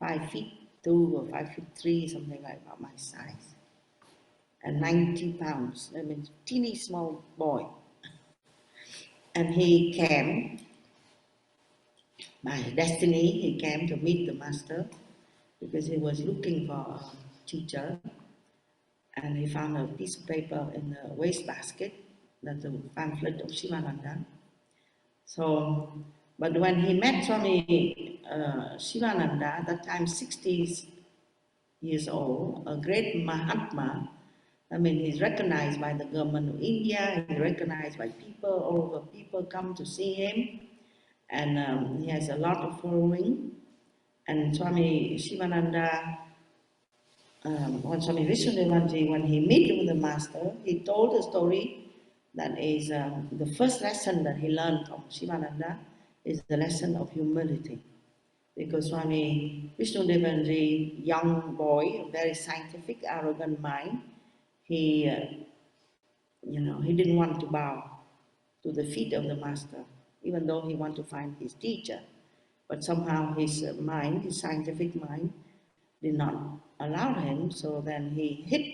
5'2" or 5'3", something like about my size. And 90 pounds, that means teeny small boy. And he came, by destiny, he came to meet the master because he was looking for a teacher. And he found a piece of paper in the wastebasket, that's the pamphlet of Shivananda. So, but when he met Swami Shivananda, at that time 60 years old, a great Mahatma, I mean, he's recognized by the government of India, he's recognized by people, all over people come to see him, and he has a lot of following. And Swami Shivananda, when Swami Vishnunanda, when he met with the master, he told a story that is the first lesson that he learned from Shivananda is the lesson of humility. Because Swami Vishnundevanji, young boy, very scientific, arrogant mind, he didn't want to bow to the feet of the master, even though he wanted to find his teacher. But somehow his mind, his scientific mind, did not allow him, so then he hid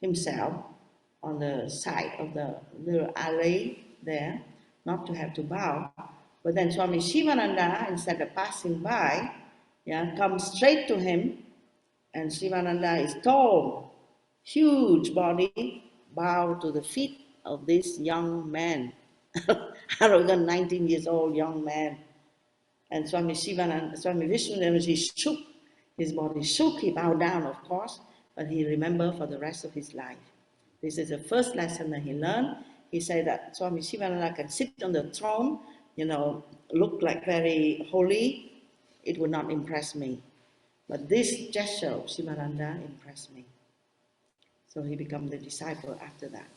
himself on the side of the little alley there, not to have to bow. But then Swami Sivananda, instead of passing by, comes straight to him, and Sivananda is tall, huge body, bow to the feet of this young man, arrogant 19 years old young man. And Swami Vishnundev shook, his body shook, he bowed down, of course, but he remembered for the rest of his life. This is the first lesson that he learned. He said that Swami Sivananda can sit on the throne, look like very holy, it would not impress me. But this gesture of Sivananda impressed me. So he became the disciple after that.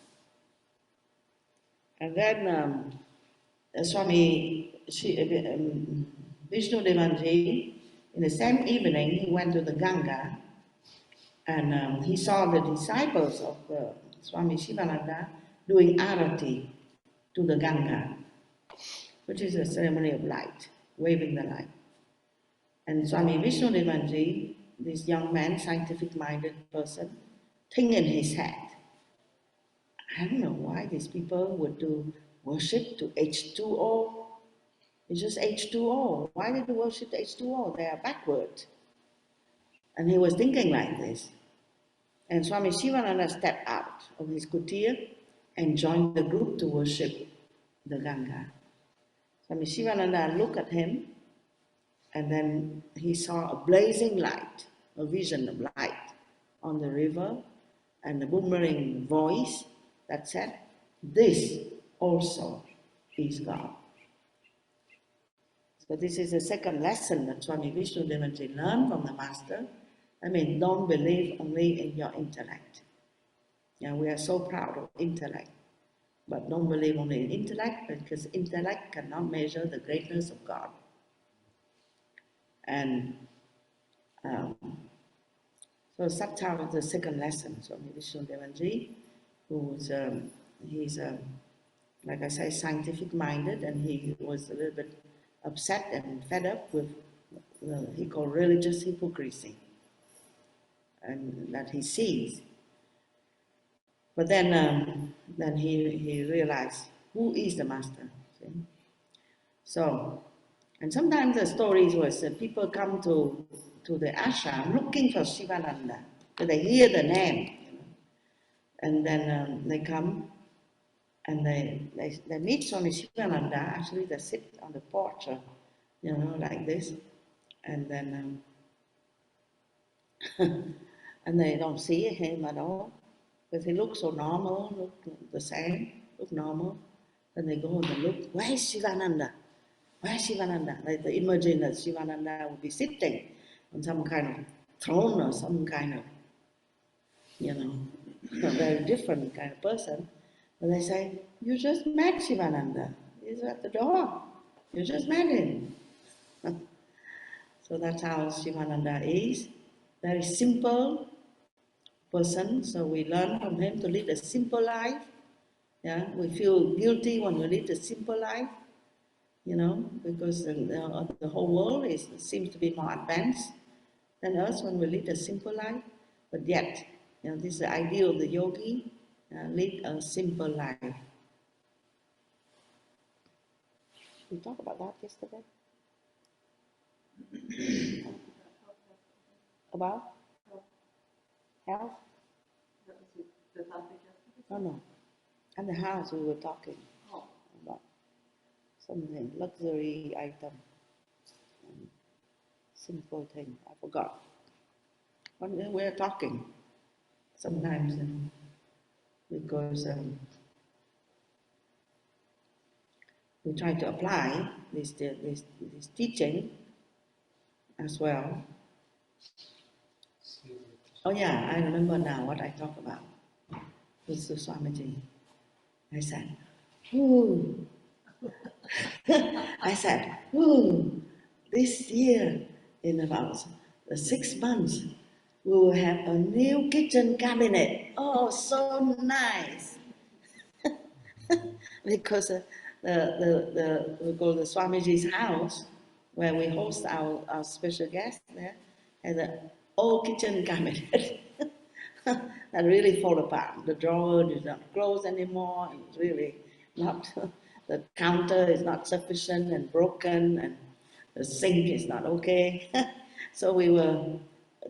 And then Vishnu Devanji, in the same evening, he went to the Ganga and he saw the disciples of Swami Sivananda doing arati to the Ganga, which is a ceremony of light, waving the light. And Swami Vishnu Devanji, this young man, scientific-minded person, think in his head, I don't know why these people would do worship to H2O. It's just H2O. Why did they worship H2O? They are backward. And he was thinking like this. And Swami Sivananda stepped out of his kutir and joined the group to worship the Ganga. Swami Sivananda looked at him, and then he saw a blazing light, a vision of light on the river, and a boomering voice that said, "This also is God." So this is the second lesson that Swami Vishnu Devanji learned from the Master. I mean, don't believe only in your intellect. Yeah, we are so proud of intellect, but don't believe only in intellect, because intellect cannot measure the greatness of God. And so Satsang was the second lesson. Swami Vishnu Devanji, who's he's like I say, scientific-minded, and he was a little bit upset and fed up with he called religious hypocrisy, and that he sees. But then he realized who is the Master. See? So, and sometimes the stories was that people come to the ashram looking for Sivananda, so they hear the name, and then they come and they meet Swami Sivananda. Actually, they sit on the porch, like this, and then and they don't see him at all because he looks so normal, look the same, look normal. Then they go and they look, where is Sivananda? Where is Sivananda? Like they imagine that Sivananda would be sitting on some kind of throne or some kind of, a very different kind of person. And they say, you just met Sivananda. He's at the door. You just met him. So that's how Sivananda is. Very simple person. So we learn from him to lead a simple life. Yeah, we feel guilty when we lead a simple life, because the whole world seems to be more advanced than us when we lead a simple life. But yet, this is the ideal of the yogi, lead a simple life. We talked about that yesterday. About health? That was the topic yesterday? No. At the house we were talking Oh. about something, luxury item, simple thing. I forgot. But we are talking sometimes because we try to apply this teaching as well. Oh yeah, I remember now what I talked about with the Swamiji. I said, ooh. I said, ooh, this year in about 6 months, we will have a new kitchen cabinet. Oh, so nice. Because we go to the Swamiji's house, where we host our special guests there, has an old kitchen cabinet that really fall apart. The drawer is not closed anymore. It's really not. The counter is not sufficient and broken, and the sink is not okay. So we were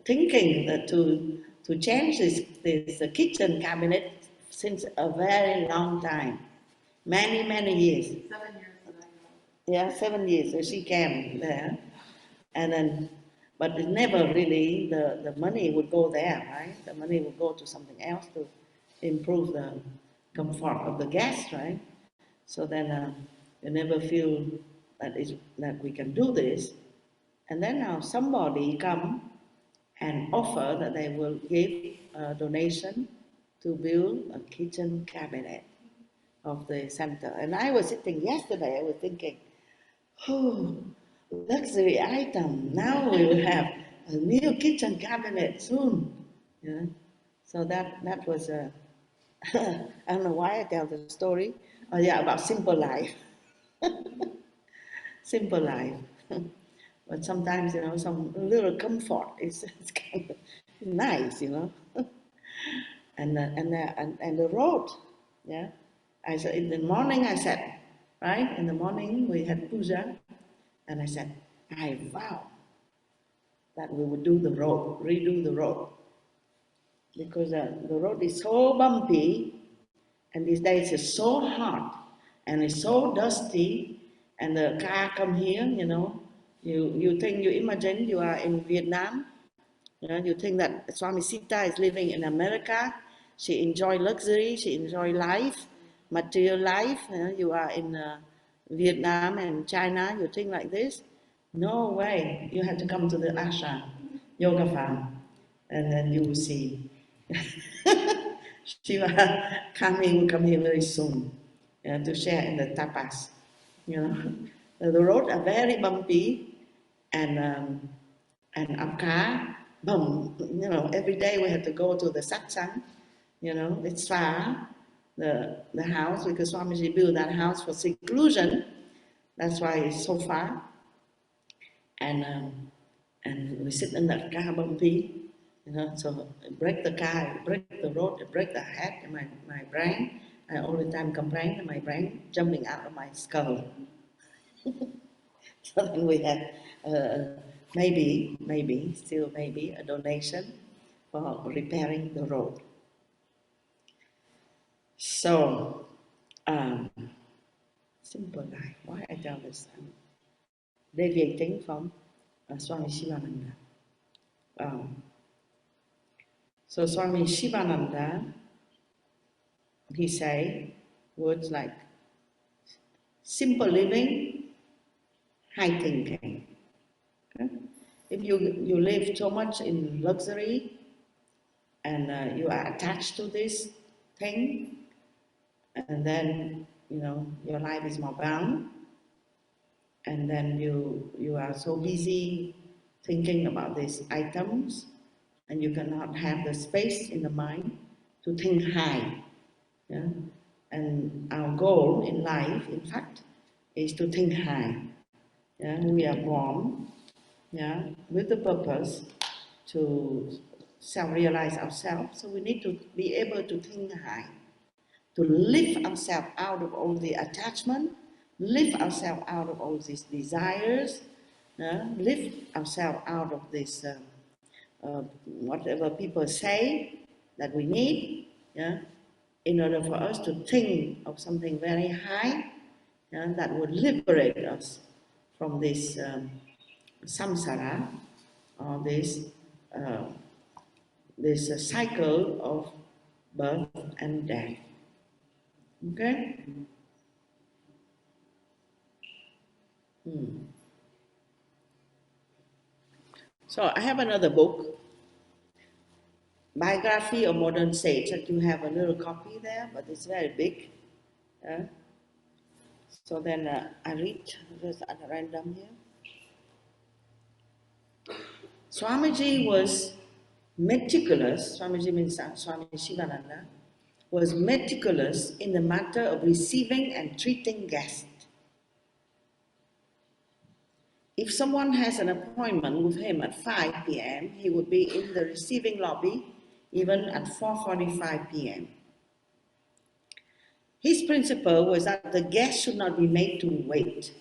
thinking that to change this kitchen cabinet since a very long time. Many years. 7 years that I know. Yeah, 7 years. So she came there, and then, but it never really, the money would go there, right? The money would go to something else to improve the comfort of the guests, right? So then you never feel that we can do this. And then now somebody come and offer that they will give a donation to build a kitchen cabinet of the center. And I was sitting yesterday, I was thinking, oh, luxury item, now we will have a new kitchen cabinet soon. Yeah. So that was a, I don't know why I tell the story. Oh yeah, about simple life. Simple life. But sometimes, some little comfort is it's kind of nice, and the road, yeah. I said in the morning I said, right? In the morning we had puja, and I said, I vow that we would do the road, redo the road, because the road is so bumpy, and these days it's so hot, and it's so dusty, and the car come here, you think, you imagine you are in Vietnam. You think that Swami Sita is living in America. She enjoy luxury, she enjoy life, material life. You are in Vietnam and China, you think like this. No way, you have to come to the ashram, yoga farm, and then you will see. Shiva coming will come here very soon to share in the tapas. The roads are very bumpy, and up car, boom, every day we have to go to the satsang, it's far, the house, because Swamiji built that house for seclusion, that's why it's so far, and we sit in that car bumpy, so break the car, break the road, break the head in my brain. I all the time complain that my brain jumping out of my skull. So then we have still maybe a donation for repairing the road. So, simple life. Why I tell this? I'm deviating from Swami Sivananda. So Swami Sivananda, he say words like simple living, high thinking. Okay? If you live so much in luxury and you are attached to this thing, and then your life is more bound, and then you are so busy thinking about these items, and you cannot have the space in the mind to think high. Yeah? And our goal in life, in fact, is to think high. Yeah? We are born, yeah, with the purpose to self-realize ourselves, so we need to be able to think high, to lift ourselves out of all the attachment, lift ourselves out of all these desires, lift ourselves out of this whatever people say that we need, yeah, in order for us to think of something very high, yeah, that would liberate us from this samsara, or uh, this cycle of birth and death. Okay? So I have another book, Biography of Modern Sage, that you have a little copy there, but it's very big. So then I read just at random here. Swamiji was meticulous, Swamiji means Swami Sivananda, was meticulous in the matter of receiving and treating guests. If someone has an appointment with him at 5 p.m., he would be in the receiving lobby even at 4:45 p.m. His principle was that the guest should not be made to wait.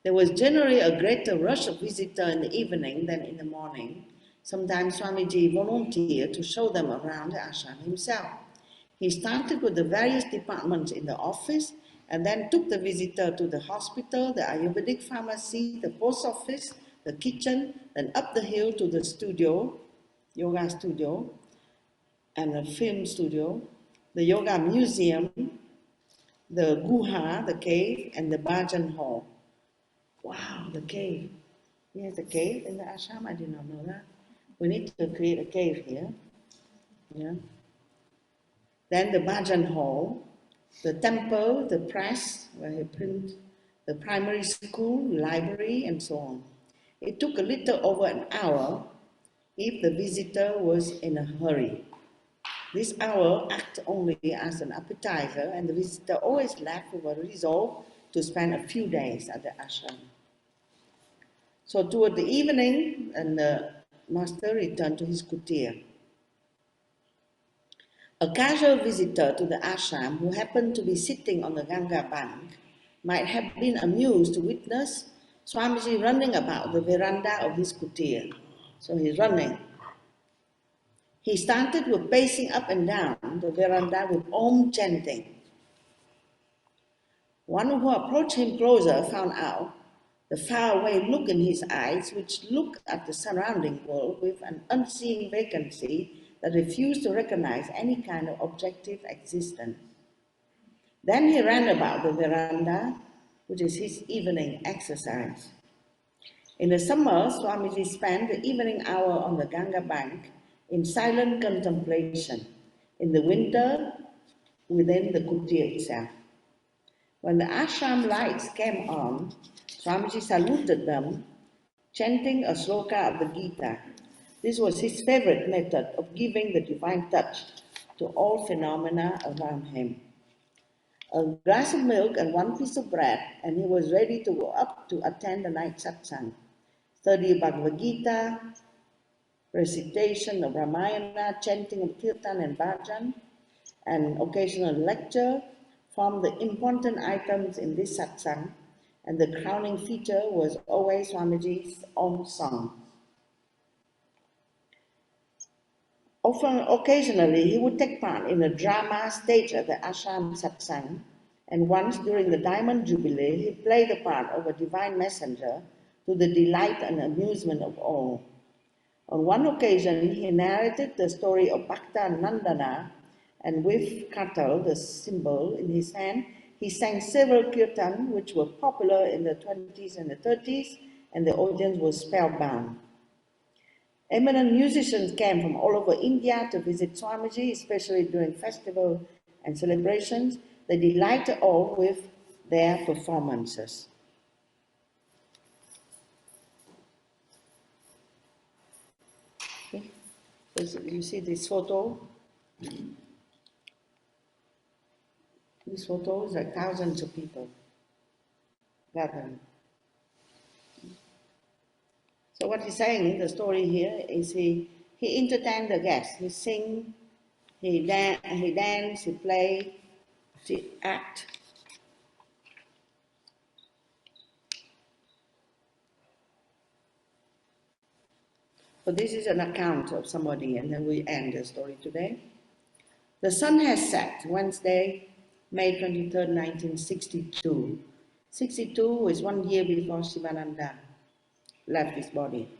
There was generally a greater rush of visitors in the evening than in the morning. Sometimes Swamiji volunteered to show them around the ashram himself. He started with the various departments in the office and then took the visitor to the hospital, the Ayurvedic pharmacy, the post office, the kitchen, then up the hill to the studio, yoga studio, and the film studio, the yoga museum, the guha, the cave, and the bhajan hall. Wow, the cave. Yes, the cave in the ashram, I did not know that. We need to create a cave here. Yeah. Then the bhajan hall, the temple, the press where he printed, the primary school, library, and so on. It took a little over an hour if the visitor was in a hurry. This hour acted only as an appetizer, and the visitor always left with a resolve to spend a few days at the ashram. So toward the evening, and the master returned to his kutir. A casual visitor to the ashram who happened to be sitting on the Ganga bank might have been amused to witness Swamiji running about the veranda of his kutir. So he's running. He started with pacing up and down the veranda with Om chanting. One who approached him closer found out the faraway look in his eyes, which looked at the surrounding world with an unseeing vacancy that refused to recognize any kind of objective existence. Then he ran about the veranda, which is his evening exercise. In the summer, Swamiji spent the evening hour on the Ganga bank in silent contemplation. In the winter, within the kutir itself. When the ashram lights came on, Swamiji saluted them, chanting a sloka of the Gita. This was his favorite method of giving the divine touch to all phenomena around him. A glass of milk and one piece of bread, and he was ready to go up to attend the night satsang, study Bhagavad Gita, recitation of Ramayana, chanting of kirtan and bhajan, and occasional lecture formed the important items in this satsang, and the crowning feature was always Swamiji's own song. Often, occasionally, he would take part in a drama staged at the ashram satsang, and once during the Diamond Jubilee, he played the part of a divine messenger to the delight and amusement of all. On one occasion, he narrated the story of Bhakta Nandana, and with kartal, the symbol, in his hand, he sang several kirtan which were popular in the 20s and the 30s, and the audience was spellbound. Eminent musicians came from all over India to visit Swamiji, especially during festivals and celebrations. They delighted all with their performances. Okay. So you see this photo? This photo is like thousands of people gathering. So what he's saying in the story here is he entertained the guests. He sing, he dance, he play, he act. So this is an account of somebody, and then we end the story today. The sun has set, Wednesday, May 23rd, 1962. 62 is 1 year before Sivananda left his body.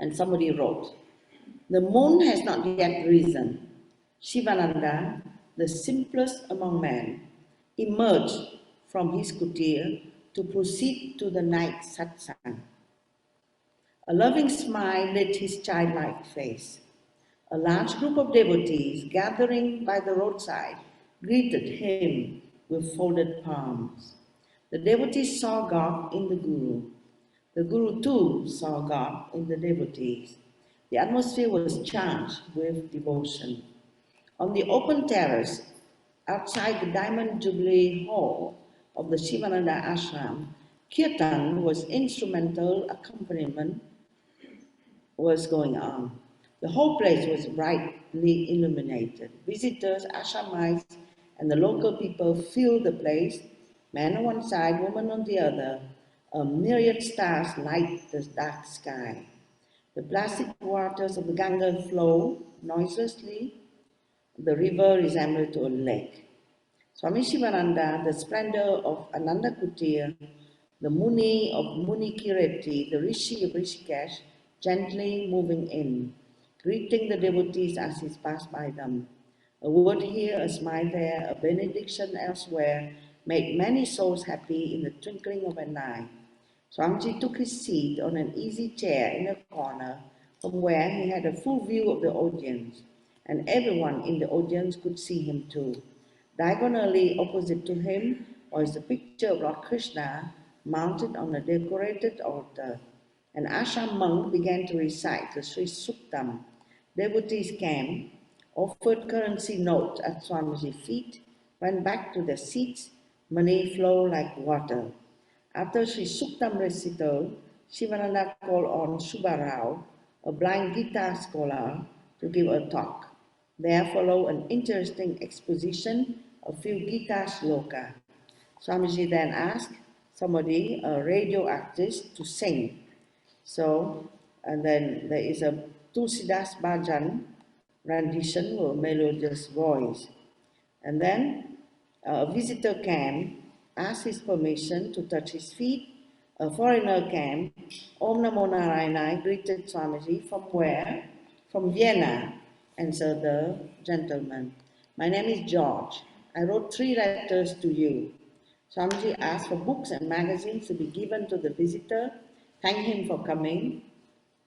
And somebody wrote, the moon has not yet risen. Sivananda, the simplest among men, emerged from his kutir to proceed to the night satsang. A loving smile lit his childlike face. A large group of devotees gathering by the roadside greeted him with folded palms. The devotees saw God in the Guru. The Guru too saw God in the devotees. The atmosphere was charged with devotion. On the open terrace outside the Diamond Jubilee Hall of the Sivananda ashram, kirtan was instrumental accompaniment was going on. The whole place was brightly illuminated. Visitors, ashramites, and the local people filled the place, men on one side, women on the other. A myriad stars light the dark sky. The placid waters of the Ganga flow noiselessly. The river resembled to a lake. Swami Sivananda, the splendor of Ananda Kutir, the Muni of Munikireti, the Rishi of Rishikesh, gently moving in, greeting the devotees as he passed by them. A word here, a smile there, a benediction elsewhere, made many souls happy in the twinkling of an eye. Swamiji took his seat on an easy chair in a corner from where he had a full view of the audience, and everyone in the audience could see him too. Diagonally opposite to him was the picture of Lord Krishna mounted on a decorated altar. An ashram monk began to recite the Sri Suktam. Devotees came, offered currency notes at Swamiji's feet, went back to their seats, money flowed like water. After Sri Suktam recital, Sivananda called on Subbarao, a blind guitar scholar, to give a talk. There followed an interesting exposition of few Gita sloka. Swamiji then asked somebody, a radio artist, to sing. So, and then there is a Tulsidas Bhajan rendition with a melodious voice. And then a visitor came, asked his permission to touch his feet. A foreigner came, Om Namo Narayana, greeted Swamiji from where? From Vienna, answered the gentleman. My name is George. I wrote 3 letters to you. Swamiji asked for books and magazines to be given to the visitor, thanked him for coming.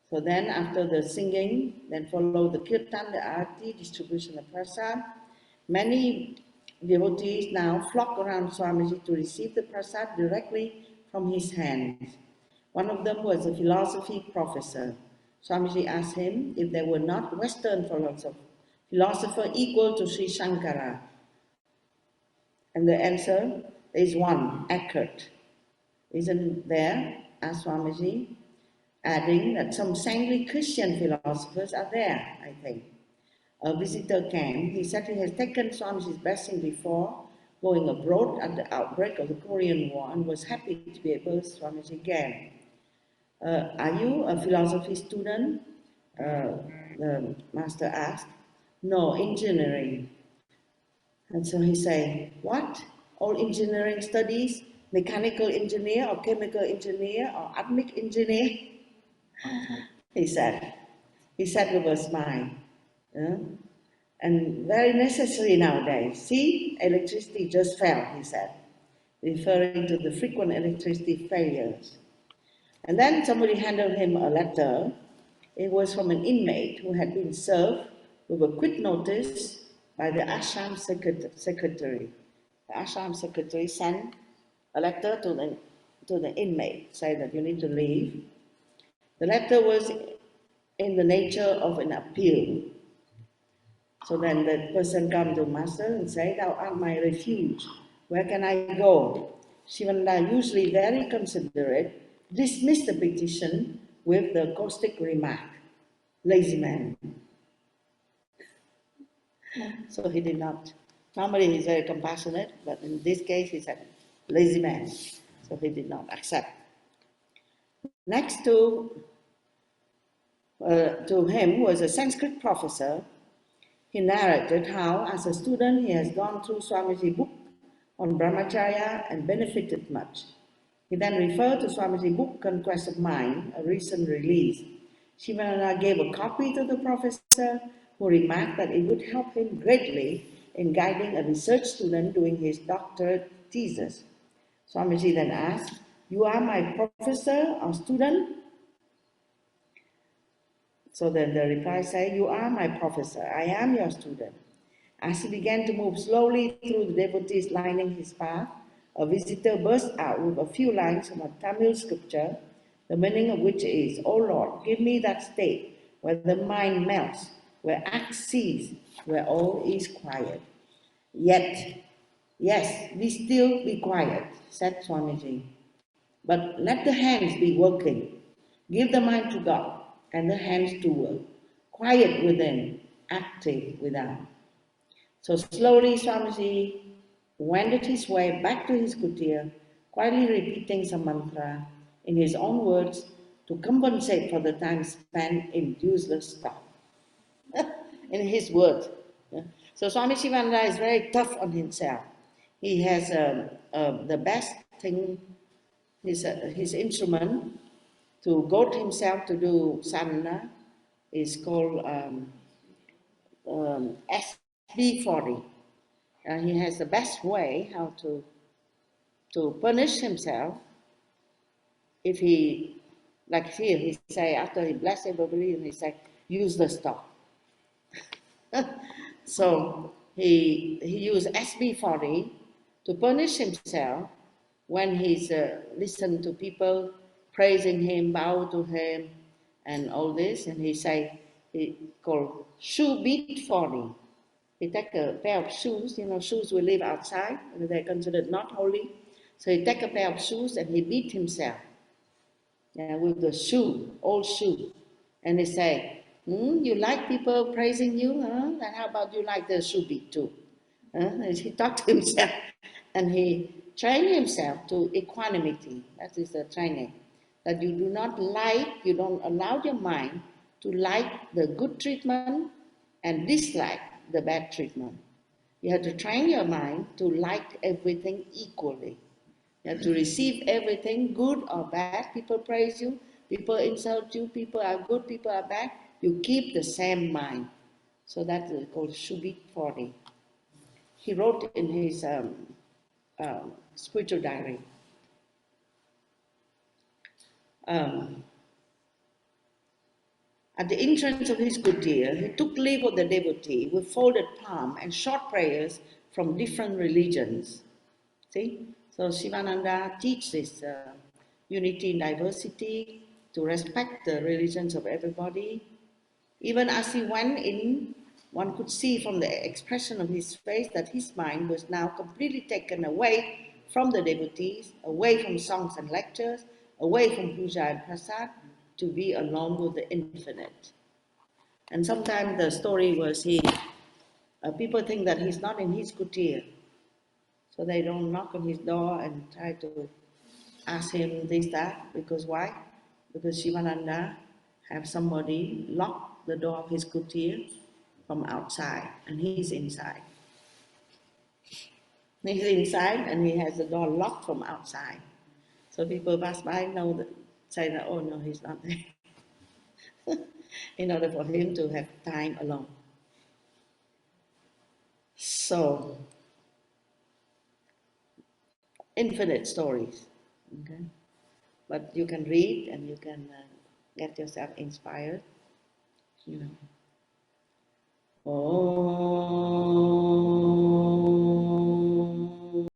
So then after the singing, then followed the kirtan, the arati, distribution of prasad. Many devotees now flock around Swamiji to receive the prasad directly from his hands. One of them was a philosophy professor. Swamiji asked him if there were not Western philosopher equal to Sri Shankara. And the answer is one, Eckhart. Isn't there? Asked Swamiji, adding that some saintly Christian philosophers are there, I think. A visitor came. He said he has taken Swamiji's blessing before going abroad at the outbreak of the Korean War and was happy to be able to Swamiji again. Are you a philosophy student? The master asked. No, engineering. And so he said, what? All engineering studies? Mechanical engineer or chemical engineer or atomic engineer? He said. He said with a smile. And very necessary nowadays. See, electricity just fell, he said, referring to the frequent electricity failures. And then somebody handed him a letter. It was from an inmate who had been served with a quit notice by the ashram secretary. The ashram secretary sent a letter to the inmate, saying that you need to leave. The letter was in the nature of an appeal. So then the person comes to master and says, thou art my refuge. Where can I go? Sivananda, usually very considerate, dismissed the petition with the caustic remark, lazy man. So he did not. Normally he's very compassionate, but in this case he said, lazy man. So he did not accept. Next to him was a Sanskrit professor. He narrated how, as a student, he has gone through Swamiji's book on Brahmacharya and benefited much. He then referred to Swamiji's book, Conquest of Mind, a recent release. Sivananda gave a copy to the professor, who remarked that it would help him greatly in guiding a research student doing his doctorate thesis. Swamiji then asked, you are my professor or student? So then the reply said, you are my professor, I am your student. As he began to move slowly through the devotees lining his path, a visitor burst out with a few lines from a Tamil scripture, the meaning of which is, O Lord, give me that state where the mind melts, where acts cease, where all is quiet. Yet, yes, be still, be quiet, said Swamiji. But let the hands be working. Give the mind to God and the hands to work. Quiet within, active without. So slowly Swamiji wended his way back to his kutir, quietly repeating some mantra in his own words to compensate for the time spent in useless thought. In his words. So Swami Sivananda is very tough on himself. He has the best thing, his instrument to goad himself to do sadhana is called SB40. He has the best way how to punish himself if he Like here, he say, after he bless everybody, and he say, use the stop. So he used SB40 to punish himself when he's listen to people praising him, bow to him, and all this. And he say, he called shoe beat 40. He take a pair of shoes, you know, shoes we leave outside, and they're considered not holy. So he take a pair of shoes and he beat himself, yeah, with the shoe, old shoe. And he say, you like people praising you, huh? And how about you like the shoe beat too? And he talked to himself and he trained himself to equanimity. That is the training. That you do not like, you don't allow your mind to like the good treatment and dislike the bad treatment. You have to train your mind to like everything equally. You have to receive everything, good or bad. People praise you, people insult you, people are good, people are bad. You keep the same mind. So that is called Shubit 40. He wrote in his spiritual diary. Um, at the entrance of his kutir, he took leave of the devotee with folded palm and short prayers from different religions. See? So Sivananda teaches unity in diversity, to respect the religions of everybody. Even as he went in, one could see from the expression of his face that his mind was now completely taken away from the devotees, away from songs and lectures, away from puja and prasad, to be alone with the infinite. And sometimes the story was people think that he's not in his kutir, so they don't knock on his door and try to ask him this, that, because why? Because Shivananda have somebody lock the door of his kutir from outside, and he's inside. He's inside, and he has the door locked from outside. So people pass by know that, say that, oh no, he's not there. In order for him to have time alone. So, infinite stories. Okay? But you can read and you can get yourself inspired. You know. Oh.